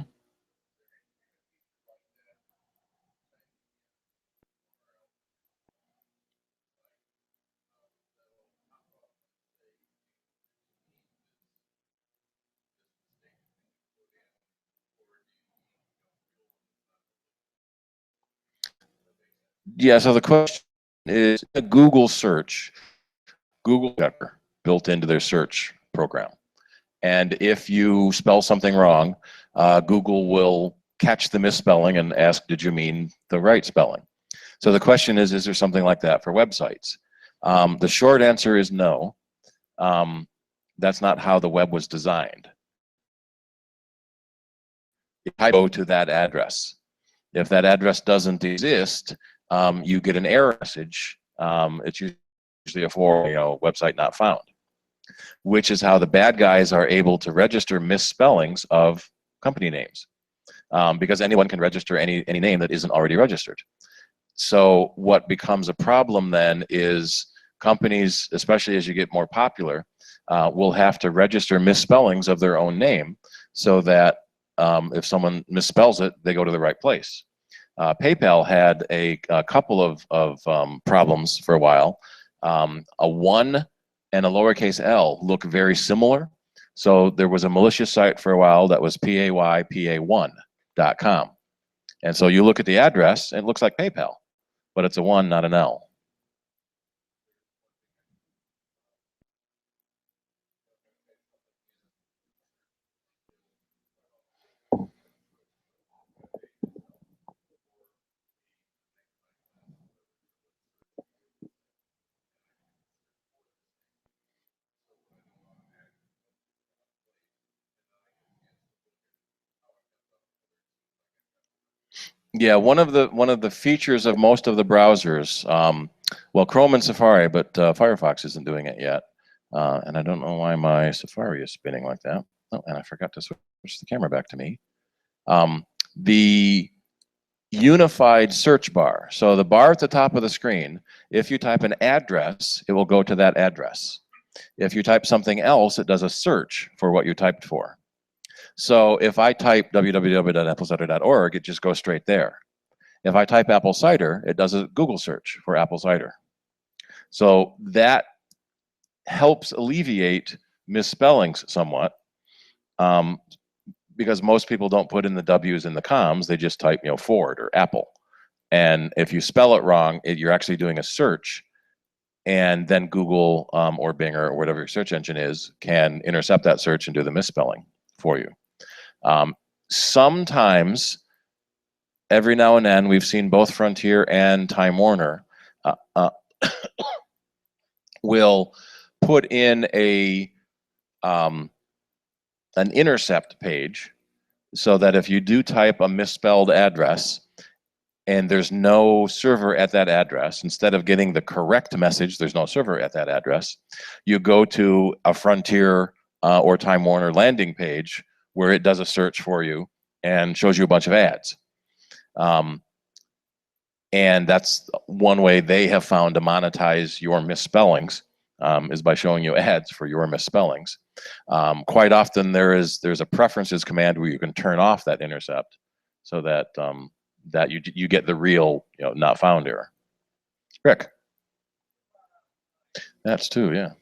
Yeah, so the question is a Google search, Google checker built into their search program. And if you spell something wrong, Google will catch the misspelling and ask, did you mean the right spelling? So the question is there something like that for websites? The short answer is no. That's not how the web was designed. I go to that address. If that address doesn't exist, you get an error message. It's usually a website not found, which is how the bad guys are able to register misspellings of company names, because anyone can register any name that isn't already registered. So what becomes a problem then is companies, especially as you get more popular, will have to register misspellings of their own name so that if someone misspells it, they go to the right place. PayPal had a couple of problems for a while. A 1 and a lowercase l look very similar. So there was a malicious site for a while that was paypa1.com. And so you look at the address, and it looks like PayPal, but it's a 1, not an L. Yeah, one of the features of most of the browsers, well, Chrome and Safari, but Firefox isn't doing it yet, and I don't know why my Safari is spinning like that. Oh, and I forgot to switch the camera back to me. The unified search bar. So the bar at the top of the screen, if you type an address, it will go to that address. If you type something else, it does a search for what you typed for. So if I type www.applecider.org, it just goes straight there. If I type apple cider, it does a Google search for apple cider. So that helps alleviate misspellings somewhat, because most people don't put in the W's in the comms, they just type, Ford or Apple. And if you spell it wrong, you're actually doing a search, and then Google or Bing or whatever your search engine is can intercept that search and do the misspelling for you. Sometimes, every now and then, we've seen both Frontier and Time Warner will put in an intercept page, so that if you do type a misspelled address and there's no server at that address, instead of getting the correct message, there's no server at that address, you go to a Frontier or Time Warner landing page where it does a search for you and shows you a bunch of ads. And that's one way they have found to monetize your misspellings, is by showing you ads for your misspellings. Quite often there's a preferences command where you can turn off that intercept so that that you get the real not found error. Rick. That's too, yeah.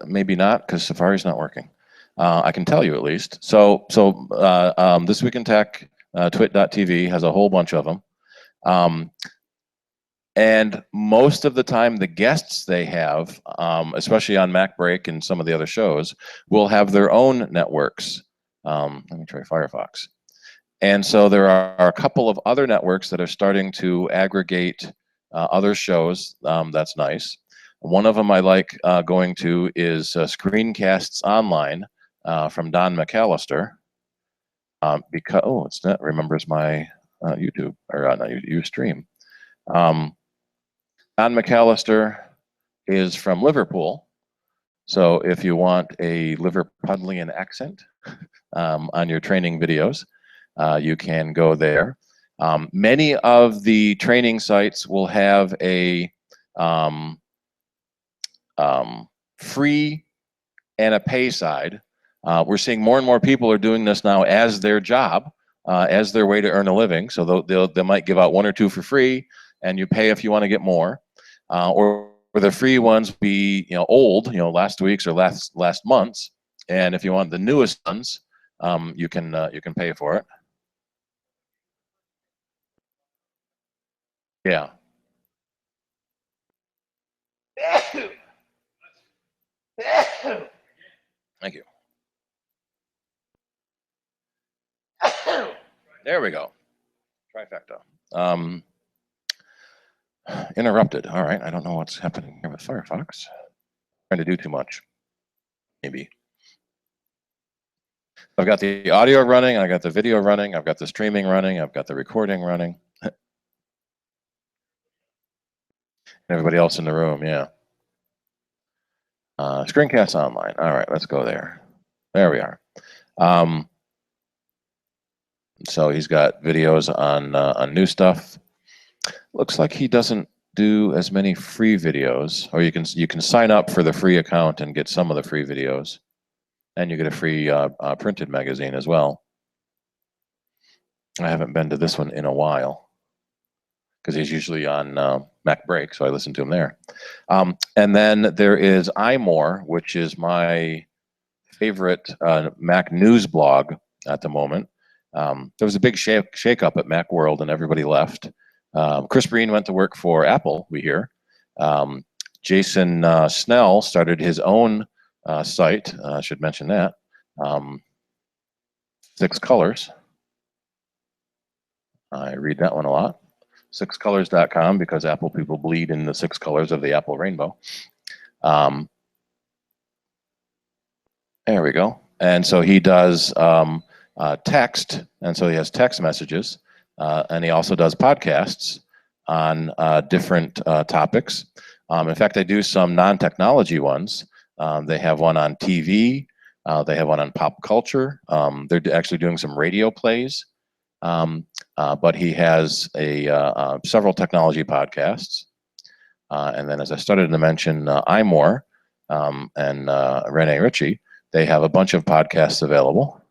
Maybe not, because Safari's not working. I can tell you at least. So This Week in Tech, twit.tv has a whole bunch of them. And most of the time, the guests they have, especially on MacBreak and some of the other shows, will have their own networks. Let me try Firefox. And so there are a couple of other networks that are starting to aggregate other shows. That's nice. One of them I like going to is Screencasts Online from Don McAllister. Because it's not remembers my YouTube or not Ustream. Don McAllister is from Liverpool, so if you want a Liverpudlian accent on your training videos, you can go there. Many of the training sites will have a free and a pay side. We're seeing more and more people are doing this now as their job, as their way to earn a living. So they might give out 1 or 2 for free, and you pay if you want to get more. Or the free ones be old, last week's or last month's, and if you want the newest ones, you can pay for it. Yeah. Thank you. There we go. Trifecta. Interrupted. All right. I don't know what's happening here with Firefox. Trying to do too much. Maybe. I've got the audio running, I got the video running, I've got the streaming running, I've got the recording running. Everybody else in the room, yeah. Screencast online. All right, let's go there. There we are. So he's got videos on new stuff. Looks like he doesn't do as many free videos, or you can sign up for the free account and get some of the free videos, and you get a free printed magazine as well. I haven't been to this one in a while because he's usually on Mac Break, so I listen to him there. And then there is iMore, which is my favorite Mac news blog at the moment. There was a big shake-up at Macworld, and everybody left. Chris Breen went to work for Apple, we hear. Jason Snell started his own site, I should mention that, 6 Colors. I read that one a lot. 6colors.com, because Apple people bleed in the 6 colors of the Apple rainbow. There we go. And so he does text, and so he has text messages, and he also does podcasts on different topics. In fact, they do some non-technology ones. They have one on TV. They have one on pop culture. They're actually doing some radio plays. But he has several technology podcasts. And then, as I started to mention, iMore and Rene Ritchie, they have a bunch of podcasts available.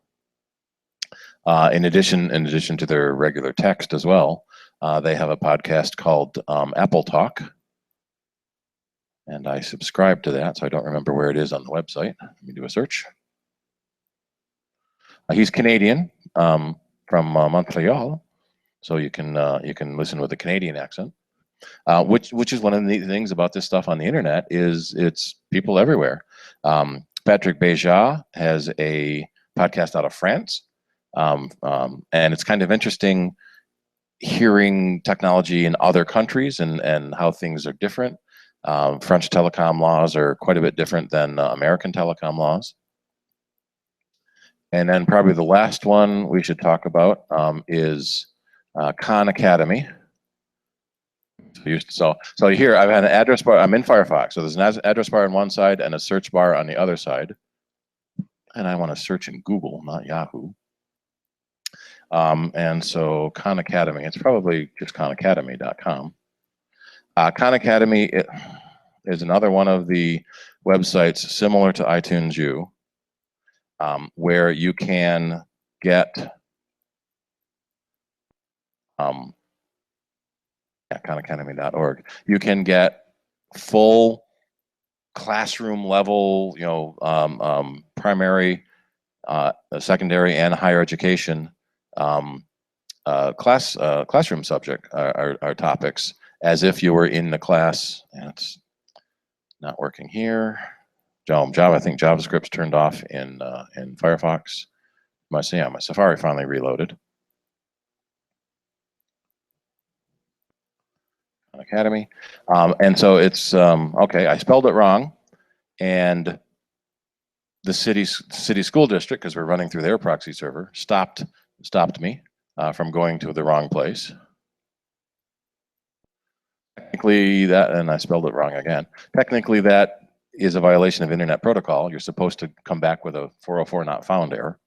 In addition to their regular text as well, they have a podcast called Apple Talk. And I subscribe to that, so I don't remember where it is on the website. Let me do a search. He's Canadian, from Montreal, so you can listen with a Canadian accent. Which is one of the neat things about this stuff on the internet is it's people everywhere. Patrick Béja has a podcast out of France, and it's kind of interesting hearing technology in other countries and how things are different. French telecom laws are quite a bit different than American telecom laws. And then probably the last one we should talk about is Khan Academy. So here I've had an address bar. I'm in Firefox, so there's an address bar on one side and a search bar on the other side. And I want to search in Google, not Yahoo. And so Khan Academy, it's probably just khanacademy.com. Khan Academy is another one of the websites similar to iTunes U, where you can get khanacademy.org. You can get full classroom level, primary, secondary, and higher education classroom subject or topics as if you were in the class. And it's not working here. Java, I think JavaScript's turned off in Firefox. My Safari finally reloaded. Academy, and so it's okay. I spelled it wrong, and the city school district, because we're running through their proxy server, stopped me from going to the wrong place. Technically, and I spelled it wrong again. Technically, that is a violation of Internet Protocol. You're supposed to come back with a 404 not found error.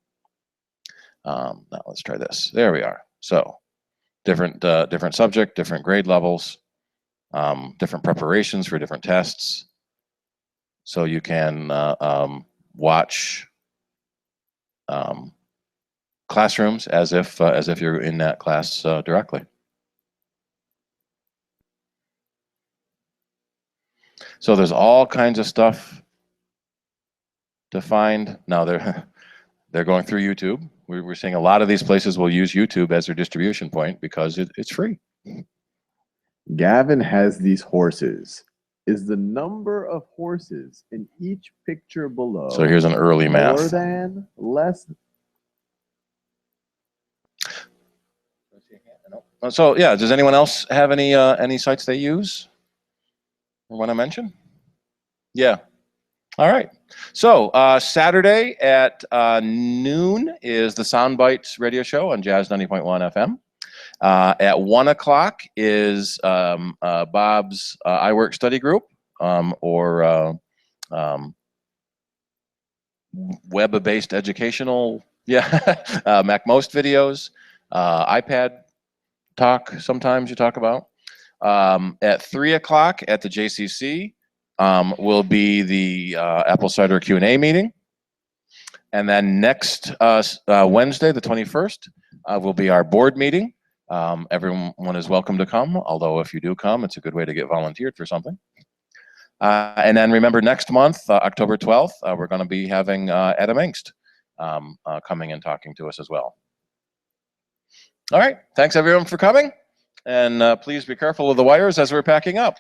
Now let's try this. There we are. So different subject, different grade levels, different preparations for different tests. So you can watch classrooms as if you're in that class directly. So there's all kinds of stuff to find. Now they're going through YouTube. We're seeing a lot of these places will use YouTube as their distribution point because it's free. Gavin has these horses. Is the number of horses in each picture below So here's an early math. more than, less? So yeah, does anyone else have any sites they use or want to mention? Yeah. All right. So Saturday at noon is the Soundbites radio show on Jazz 90.1 FM. At 1 o'clock is Bob's iWork study group, or web-based educational, MacMost videos, iPad talk. Sometimes you talk about. At 3 o'clock at the JCC will be the Apple Cider Q&A meeting. And then next Wednesday, the 21st, will be our board meeting. Everyone is welcome to come, although if you do come, it's a good way to get volunteered for something. And then remember, next month, October 12th, we're going to be having Adam Engst coming and talking to us as well. All right. Thanks, everyone, for coming. And please be careful of the wires as we're packing up.